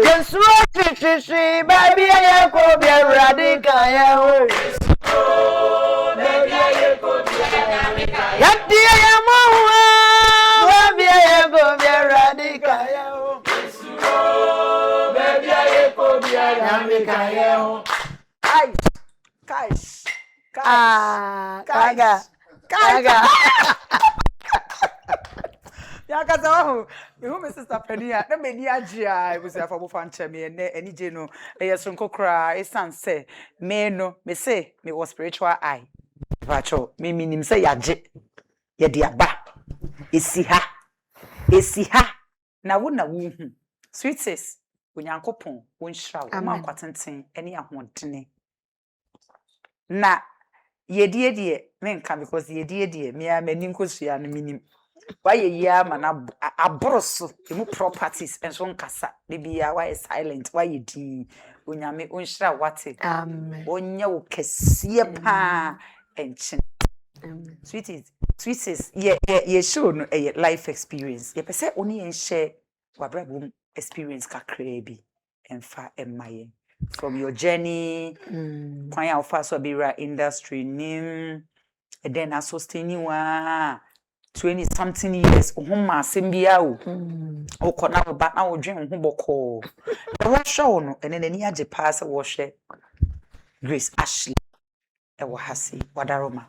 yes, Rocky, baby, I could be a radical. Yet, dear, baby, I could be a radical. Baby, I could be a radical. Guys. Kaga. Yakazaho, you my sister Penia, the media GI was a for fancher me and any geno, a sunko cry, a son say, me no, me say, me was spiritual eye. Vacho, me meaning say yaje, ya dear ba, is see ha, now wouldn't woo. Sweet says, when Uncle Pon, won't shroud, among quatenting, any wanting. Na, ye dear, men come because ye dear, me a menincosia and minim. Why ye man a brosso, the properties and so cassa, they be why silent, why ye dee, when ya me unshra what it, when you cassia pa and chin. Sweeties, ye show a life experience. Ye per se only and share what brabum experience ka crabby and far and my from your journey, quite how fast will be right industry name, and then I sustain you 20 something years ohoma sembia o kona ba na o dwen ho boko e wo show no ene nani age pass wo hwe Grace Ashley e wo hase wadaroma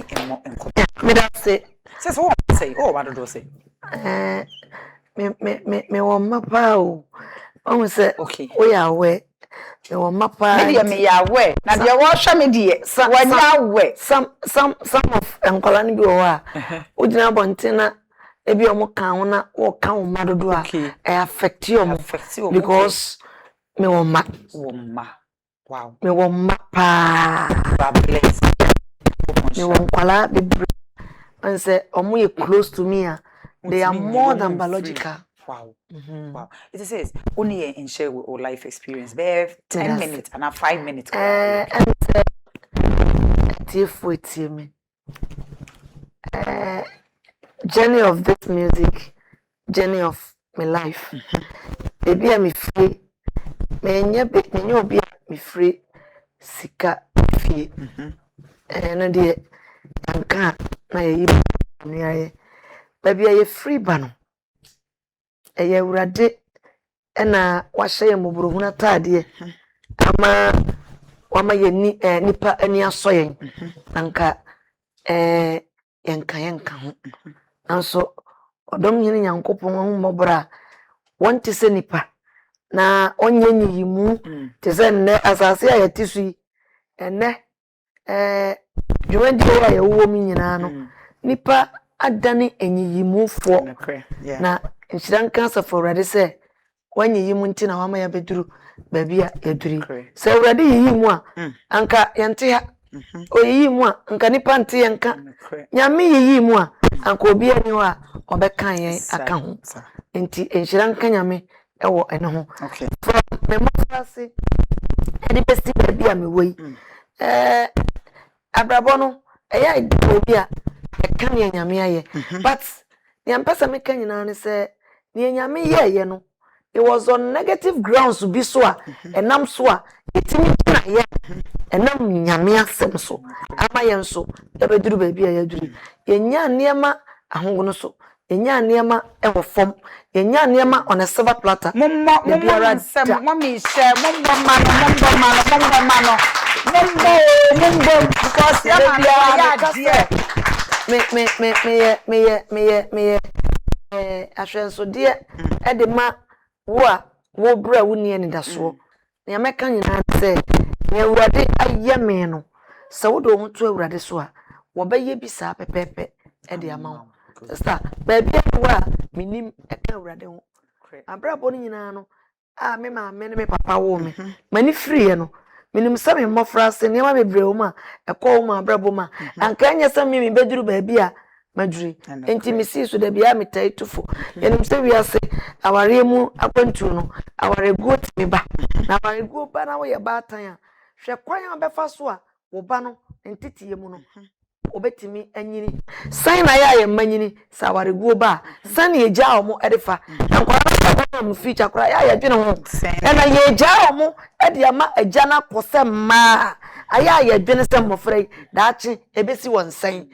emo enko Me that say so say oh what do say me wo mapa o say okay we are we me wo mapa me ya we na de wo hwe me de wanya we some of enkola ni bi wo a ugina bontena ebi omo kan ho na wo kan wo madodo a affect you because me wo ma wow me wo mapa bless me wo nkwala be and say omo ye close to me they are more than biological. Wow. Wow. It says only and share with our life experience. Be 10 minutes and 5 minutes. And me. Journey of this music, journey of my life. Baby, I'm free. Me free. Sika free. And the anka na ye baby, I free bano. Eye urade na wahye ye mobrohuna taade ama wama ye nipa ani asoyen nanka yenka ho anso odom hene nyankopon ho mobra wonte se nipa na onye nyiyimu te se nne asase a yetisui enne dwumadi wa ye wo mi nyina no nipa adane enyiyimufo na nchiran cancer for already say wanyi yimu nti na wama ya beduru baby a eduri say already yimu a anka yente ha o yimu a anka nipa nte yanka nyame yimu a anka obi ani wa obekan yen aka ho nti nchiran kan nyame ewo ene ho from me mafasi edi besti baby a me wei abrabo no eya obi a ekan yen nyame aye but nyampesa me kan nyina ne say ni nyame ye no it was on negative grounds to be so enam so a etimi na ye enam nyame asem so ama ye nso e beduru ba bia ya duru yenya niema ahongono so enya niema ewo fom enya niema on a silver platter mommy share mombo mano because ya me ahwenso de e de ma wo a wo bra wo nie ni daso na meka nyina se ne awurade aye me no se wo do nto awurade so a wo ba ye bi sa pepepe e de ama wo sister baby wo a minim e ka awurade ho abrabo ni nyina no a me ma me ne me papa wo me mani free no minim se me mofra se ne ma bebre wo ma e ko wo ma abrabo ma anka nya se me beduru baby a maduri enti misi so da bia metai tufo yenim se wiase aware mu akwantu no aware go me ba na aware go ba na wo ye ba tan a hwe kwan abefa so a wo ba no entitiye mu no obetimi anyini san na ya ye manyini sa aware go ba san ye ja omo edefa ankwa na mu feature kora ya ye dwene ho na ye ja omo ede ama agya na kose ma aya ye dwene se mofrei daachi ebesi won san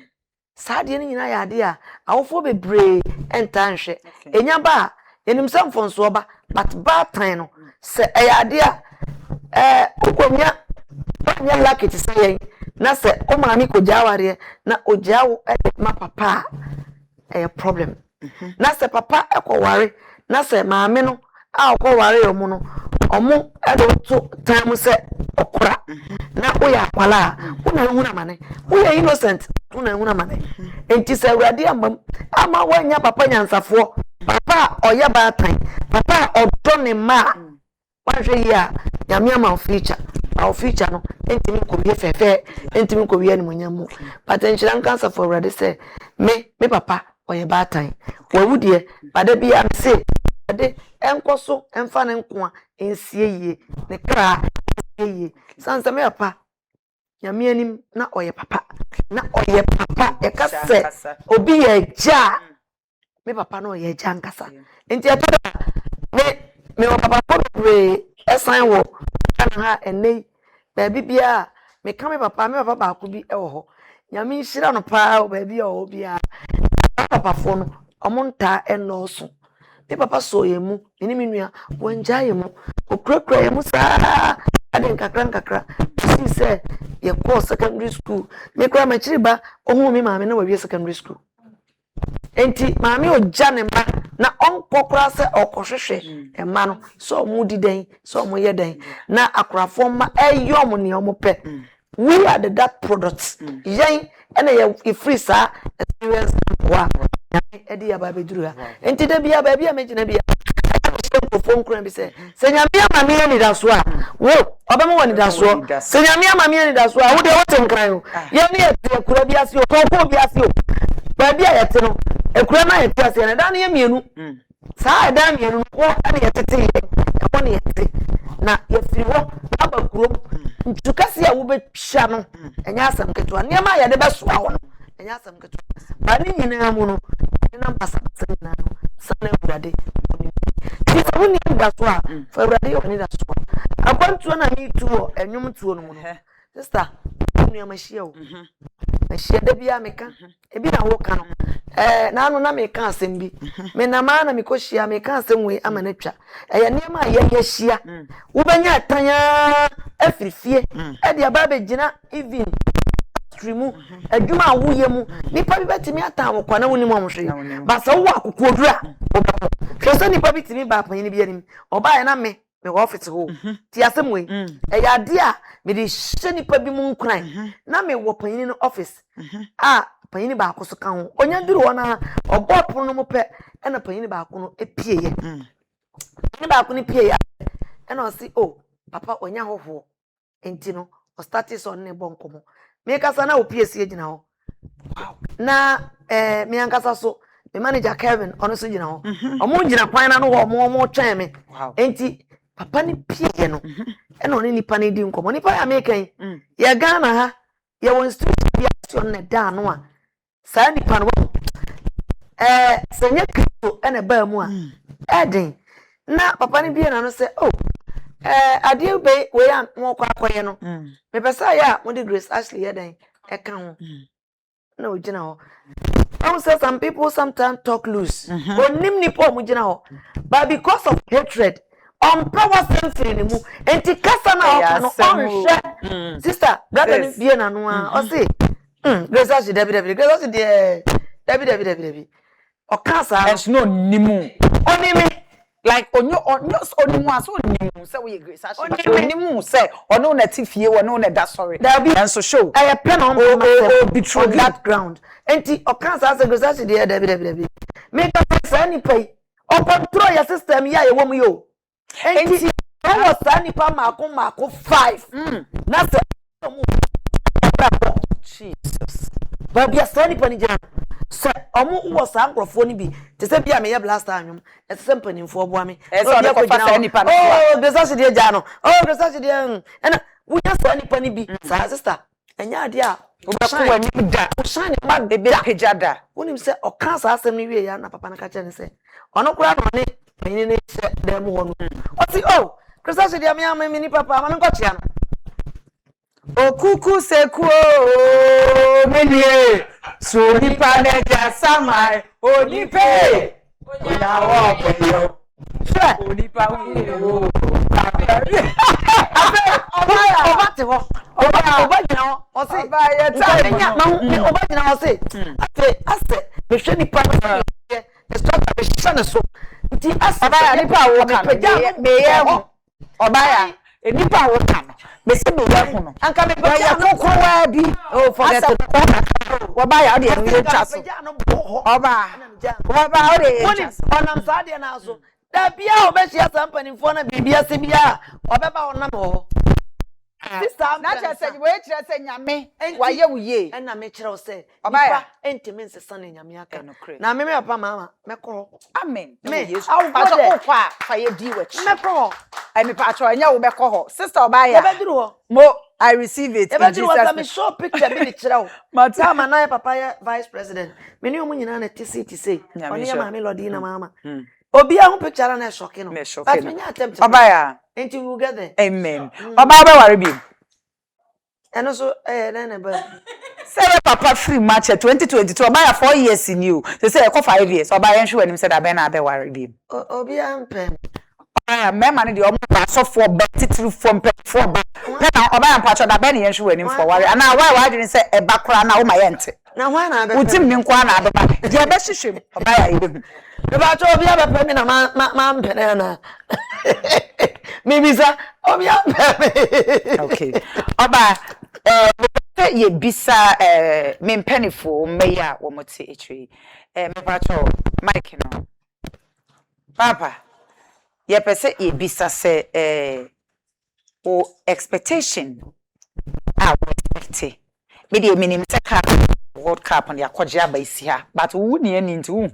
Sadia ni nyina ya de a awofo bebre entanhwe enya ba enim se mfonso ba but ba tan no se ya de a ukomya nya lucky ti se yen na se o ma mi ko jaware na ojawo ma papa problem na se papa ekoware na se maame no a okoware yomo no omo edo to time se okora na oya kwala una huna mane oya innocent una huna mane enti se awurade ama wanya papa nyansafo papa oya ba tan papa odo ne ma wanhwe ya nyame ama feature our future no enti mi ko wie fefe enti mi ko wie ni munyamu but enchira cancer for awurade se me papa oya ba tan wawudie bada bia se ade enkoso emfa ne nko a ensie yie ne kra yie sansa me papa nyame anim na oye papa e kase obi ye ja me papa no ye ja nkasa enti atoda me papa ko re esan wo kana ha enei ba bibia me ka me papa ba ko bi e wo ho nyame nhira no pa ba bia o bia papa fo no omonta enoso me papa so yemu eni menua wanja yemu okrakra yemu sa aden kakra si se ye course secondary school me kra ma chiriba ohun mi maame na wawie secondary school enti maame o jane ma na onkokra se okohwehwe e ma no so mu di den so mu ye den na akrafo ma eyom ne omope we are that products yen ena ye free sa experience wa edi ya ba beduru ha enti da bia ba bia megina bia phone kura bi se nyame ama me ni da so a wo obama woni da so se nyame ama me ni da so a wo de wote nkran o ye ne ye kura bi ase o ko bi ase o ba bia ye te no ekura na ye te ase na da ne ye mienu saa da mienu ko ana ye tete ye ko ne ye te na ye firi wo na ba kurom ntukase a wo be hwa no enya asam keto ne ma ye de be so a wo no enya asam keto ba ni nyina mu no na mpasa na no sana urade Tisa wuni ndaswa for urade oni daswa akwantu na mi tuo enwum tuo no no sister ni amashia o mashia da bia meka ebi na wo ka no na anu na meka asem bi me na ma na mikoshia meka asem we amanatwa eya niam ye hia wo benya tanya afirifie e dia ba be gina even streamu adwuma awuye mu nipa bi betimi atan wo kwana woni mu amhwe ba sa wo akokodura hwese nipa bi timi ba panyin bi anim oba ye na me office ho ti asem we ya de a me de hye nipa bi mu nkran na me wo panyin no office panyin ba akoso ka ho onya duru wona obopro no mu pe na panyin ba akono epieye panyin ba akono epieye na o si papa onya hoho enti no o status on ne bonkomo me kasa na opiesie gina ho na me ankasa so me manager Kevin ono so gina ho omo gina kwan na no omo twen me enti papa ni pie no e no ni nipa ni di nkomo nipa ya mekan ya Ghana ha ya won street bia so na da no a sa nipa no senya kristo ene ba mu a eden na papa ni bia na no se ade be we ya mo kwa akoye no me pesa ya mo di Grace Ashley eden e ka ho na o gina ho I say some people sometimes talk loose. Onim ni po mu gina ho. But because of hatred, on power sense ni mu. Enti kasa na o no sister, brother ni bie na no a. O say, Grace she Debbie. Grace she dey Debbie. O kasa. There's no nimu. Onimi. Like onimu aso onimu say we Grace actually. Onimu say ono na tifie ono na da sorry. And so show. I pen on betray that ground. Enti o kasa say Grace she dey Debbie. Make us say ni pay. O control your system ya ye wo mu yo. Enti I was standing pa mako 5. Na say Jesus. But be a standing pa ni jana. So omo wo sa nkrofo ni bi te se bia me ye blaster anwom e se mpanimfo bo ame e so dey ko fa sa nipa no oh Grace she dey ja no Grace she dey ena wo nya sa nipa ni bi sa sister enya ade a wo be ko wani da wo shine ma e be pejada wonim se o kan sa asem ni wie ya na papa na ka che ne se ono kura no ne menye ne se dem ho no o ti oh Grace she dey me am me ni papa ma nko chia no okuku seku menie so nipa neja samai onipe oyawo peyo onipa wo oba te ho oba gina ho o se oba ye ta nya ma oba gina ho se ase me hwe nipa no e stop be shane so nti ase oba ya nipa wo kan me ye ho oba ya nipa wo kan me se me ye ho no anka me ba ya kokowa bi oh forget oba ya o de ye chaso oba o de ye chaso onam sa de na so da bia o be hia sampanifo na bibia se bia obeba onam ho sister na chese we kire se nyame wa ye wuye na me kire o se nipa entime nsesa na nyame aka na me papa mama me ko amen me yesu pacho okwa fa ye di wachi me ko ai me pacho anya wo be ko ho sister obaya e be duru ho mo I receive it in Jesus name. Me show picture be the chira o mata ma na papa ya vice president me ni omu nyina na tct say oni ya ma me lodi na mama obi a hu picture na shock no but me nya attempt obaya enti we get there amen obaya be worry bi eno so na ba say papa free match 2022 obaya 4 years in you say 5 years obaya nhwe anim say da be na be worry bi obi am pem mema ne de omo so for betitru from for ba na obaya mpacho da be ne nhwe anim for worry ana why didn't say e bakra na wo ma yente na why na be utim ni nkwa na adeba je be hwehwem obaya ibe me ba to obi abepe mi na ma mpene na me bisa obi abepe okay oba ye bisa me mpanifo meya wo mote etwi me ba to mike no papa ye pese ye bisa se o expectation a expect me dey minim se ka World Cup on the akwaje aba isi ha but wu ne ani nti wu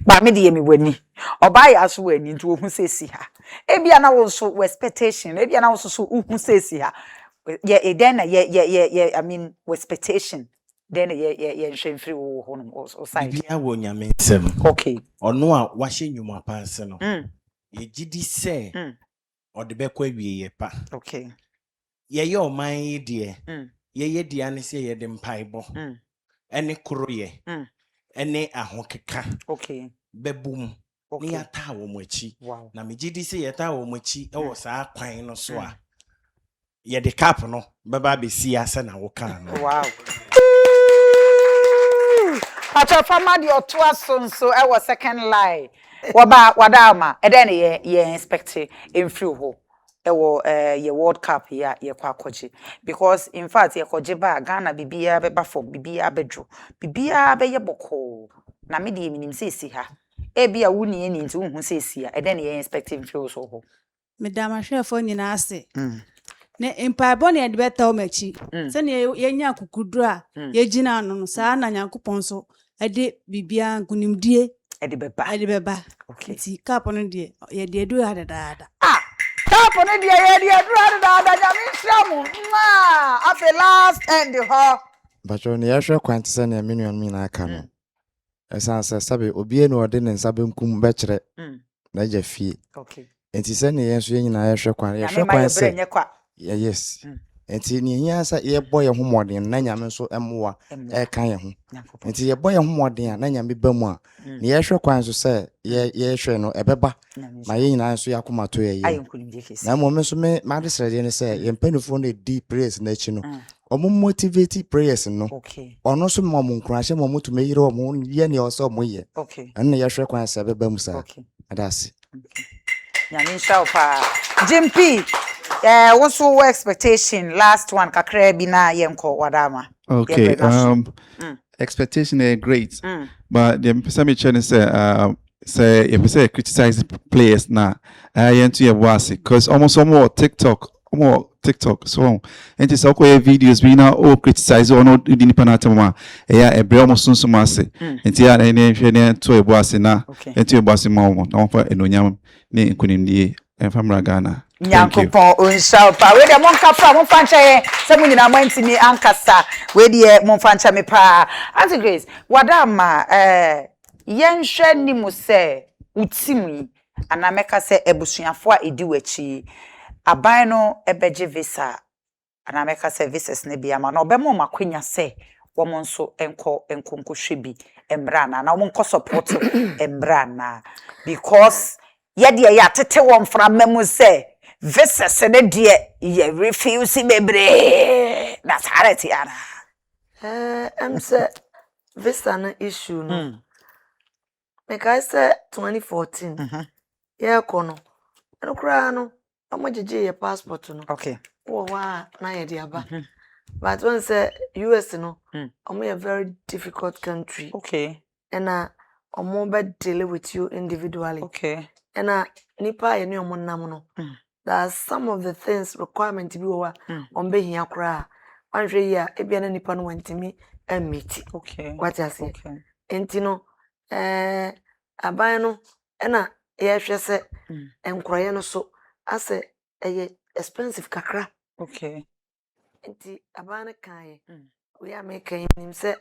ba me dey me wani oba ya so wani nti wo hu se si ha ebia na wo so expectation ebia na wo so hu se si ha ye then ye I mean expectation then ye nhwemfiri wo ho no o side bia wo nyame nsem okay ono a wahye nwuma panse no ye gidi se ode bekwa wie ye pa okay ye oman de ye dia ne se ye de mpaibo ene koro ye ene ahokeka okay bebum ni ata wo mochi na me gidi se ye ta wo mochi e wo saa kwan no so a ye de cap no beba be si ase na wo kan no wow acha fama di oto asonso e wo second line wadama e den ye expect emfiri ho e wo ye World Cup ya ye kwa kwaji because in fact ye kwaji ba Ghana bibia be ba for bibia bedro bibia be ye boko na me di minim sesi ha e bia wuni eni nti hu sesi ha e den ye expect emfiri so ho medama hwefo nyina ase ne empaibo ne de beta o machi se ne ye nya kukudu a ye gina no no saa na Nyankopon so ade bibia nkunimdie ade beba okay ti cup no de ye de edu adada cup no de ye de edu adada nyame hramu ma afi last end ho bacho ne yahwe kwante se ne menuan mi na aka no esan se sabe obie no ode ne nsabe nkum be kire na jafie okay enti se ne yenso nyina yahwe kwan se yes enti ne hia sa ye boy ho modern na nyame so emwa e kan ye ho enti ye boy ho modern a na nyame ba mu a ne ye hwe kwan so se ye hwe no ebeba ma ye nyina so yakoma to ye na mo me so me ma de srede ne se ye mpanufo no di praise na chi no omo motivate prayers no ono so mo nkurahye mo mutu me yire omo ye ne oso mo ye enne ye hwe kwan se ebeba mu sa adase nyame shaupa Jimpi what's your expectation last one kakra bi na yenko wadama okay expectation are great but the person me trying say if say criticize players now into your was because almost more TikTok so and it's okay videos we now all criticize or not the panatama e bre almost so masse and ya na to e was na into your boss mom no for enonyam ne nkunimdie enfamra Ghana Nyankopon onshaupa we de monka fra mon fancha ye se mun nyina mantimi ankasa we de mon fancha me pa Auntie Grace wadama yenhwe ni mu se utimi ana meka se ebusuafo a edi wachi aban no ebeje visa ana meka se visas ne bia ma no obemo makwanya se wo monso enkonkohwe bi emra na wo monko support emra na because yede ya tete wo mfra memu se visas ne de ye refuse bebre na charity ara am say visa na issue no make I say 2014 yeah kono no kra no amagege ye passport no okay wa na ye dia ba but when say US no a very difficult country okay and omo be deal with you individually okay and nipa ye ne omo nam no there's some of the things requirement bi wa on be hia kra anhwe ya e bia na nipa no wantimi meet okay what I say okay entino aban no na ye hwe se enkroye no so ase expensive kakra okay enti aban kan we are making him say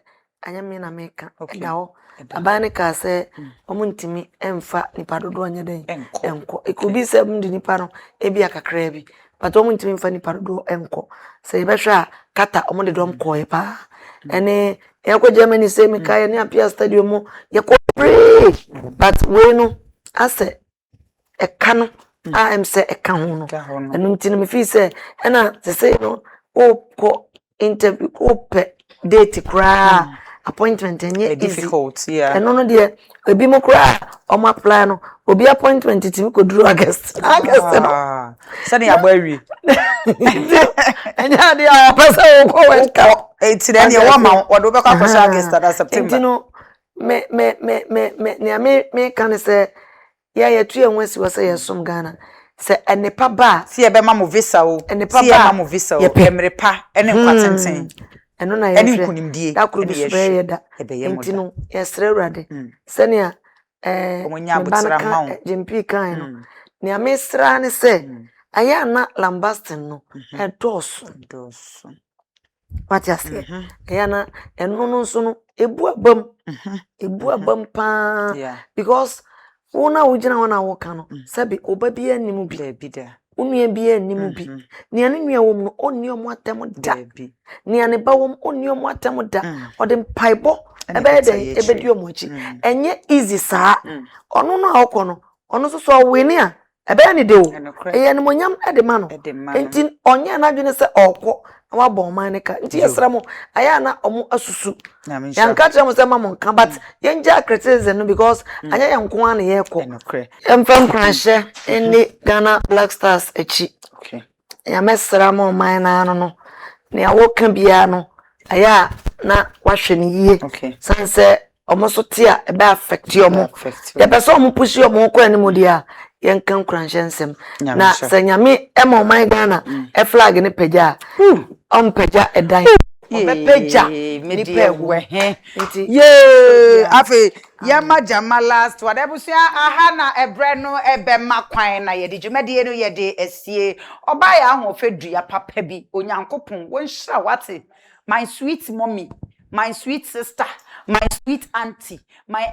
anyame na meka dawo aban ka say omuntimi emfa nipa dodo anya den enko it could be say mundi nipa no e bia kakra bi but omuntimi emfa nipa dodo enko say be hwa kata omude dom koe pa ene yakọ Germany say me kai ne apia stadium yakọ pray but we no ase eka no am say eka ho no enu ntini me fi say na te say no o interview o date kra appointment enye difficult yeah eno no de ebi mo kra o ma apply no obi appointment timi ko duru August no sani agbawi enya de a pesa o ko welcome enti na ne wa ma odo be kwa kwasa August na September enti no me kan say ya tu enwesi wo say yesom Ghana se enepa ba si ebe ma mo visa o si ema mo visa o emrepa ene kwatenten eno na ene nkunimdie da kuru bisbe da enti no yesre urade se ne omonya botsira ma jimpi kan no ne amesra ne se aya na lambastin no edoso Matias aya na eno no so no ebu abam pa because una ujina wana woka no sabi oba bia nimu bi da unua bia nimu bi ne ane nua wom no onni omo atem da ne ane ba wom onni omo atem da ode mpaibo ebe de ebedi omo chi enye easy saa ono no akọ no ono so so wini a ebe ne de o eye ne monyam ede ma no enti onye na dwene se okọ wa bon man ne ka nti yesra mo aya na omo asusu yanka tire mo se ma mo nka but yenja criticism no because anya yanko an ye ko emfam krashe eni Ghana Black Stars echi okay ya mesra mo man na no ne awoka bia no aya na wahwe ne yie sanse omo so tia ebe affect omo ya pese omo pushi omo ko ani modia yenkan kransensem na sanyame ema man Ghana e flag ne peja peja edan obepeja me die we ye afi ya majama last whatever sia aha na ebre no ebe makwan na ye de dwumade no ye de esie oba ya ahofedua papa bi onyankopon wonhira wate my sweet mommy my sweet sister my sweet auntie my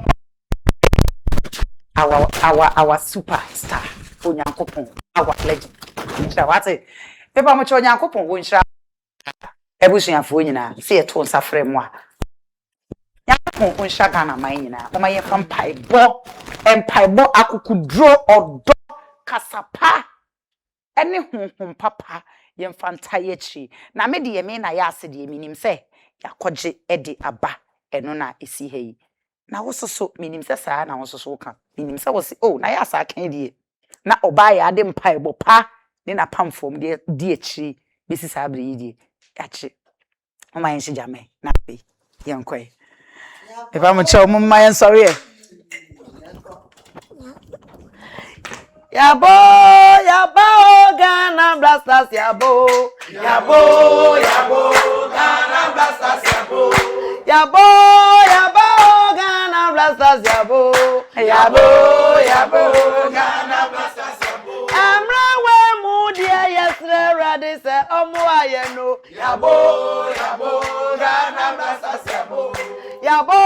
our superstar onyankopon our legend wonhira wate pepa mo cho onyankopon wonhira ebusuafo nyina se ye to nsafre mu a ya ko nshaka na man nyina o ma ye fa mpaebo akukudro odo kasapa ene honhom papa ye mfa ntaye chi na me de ye me na ya ase de minim se yakogye edi aba eno na esi hei na wososo minim se saa na wososo ka minim se wo se oh na ya asa kan die na oba ya ade mpaebo pa ne na pamfom de di echi bisi saa bre yi die yachi o ma yen jame na be yen kwai e ba mo che o mo ma yen sorry Yabo, Ghana Blasters, Yabo, Ghana Blasters, yabo. Yabo, Ghana Blasters, Yabo, Ghana Blasters, yabo. Amra we mudia yesterday ready say omo ayeno. Yabo, Ghana Blasters, yabo. Yabo,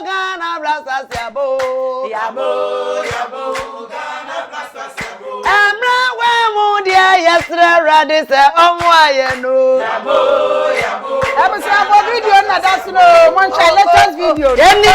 Ghana Blasters, Yabo, Ghana Blasters, yabo. Amra we mudia yesterday ready say omo ayeno. ebusuafo video na that's no mon try latest video Yeni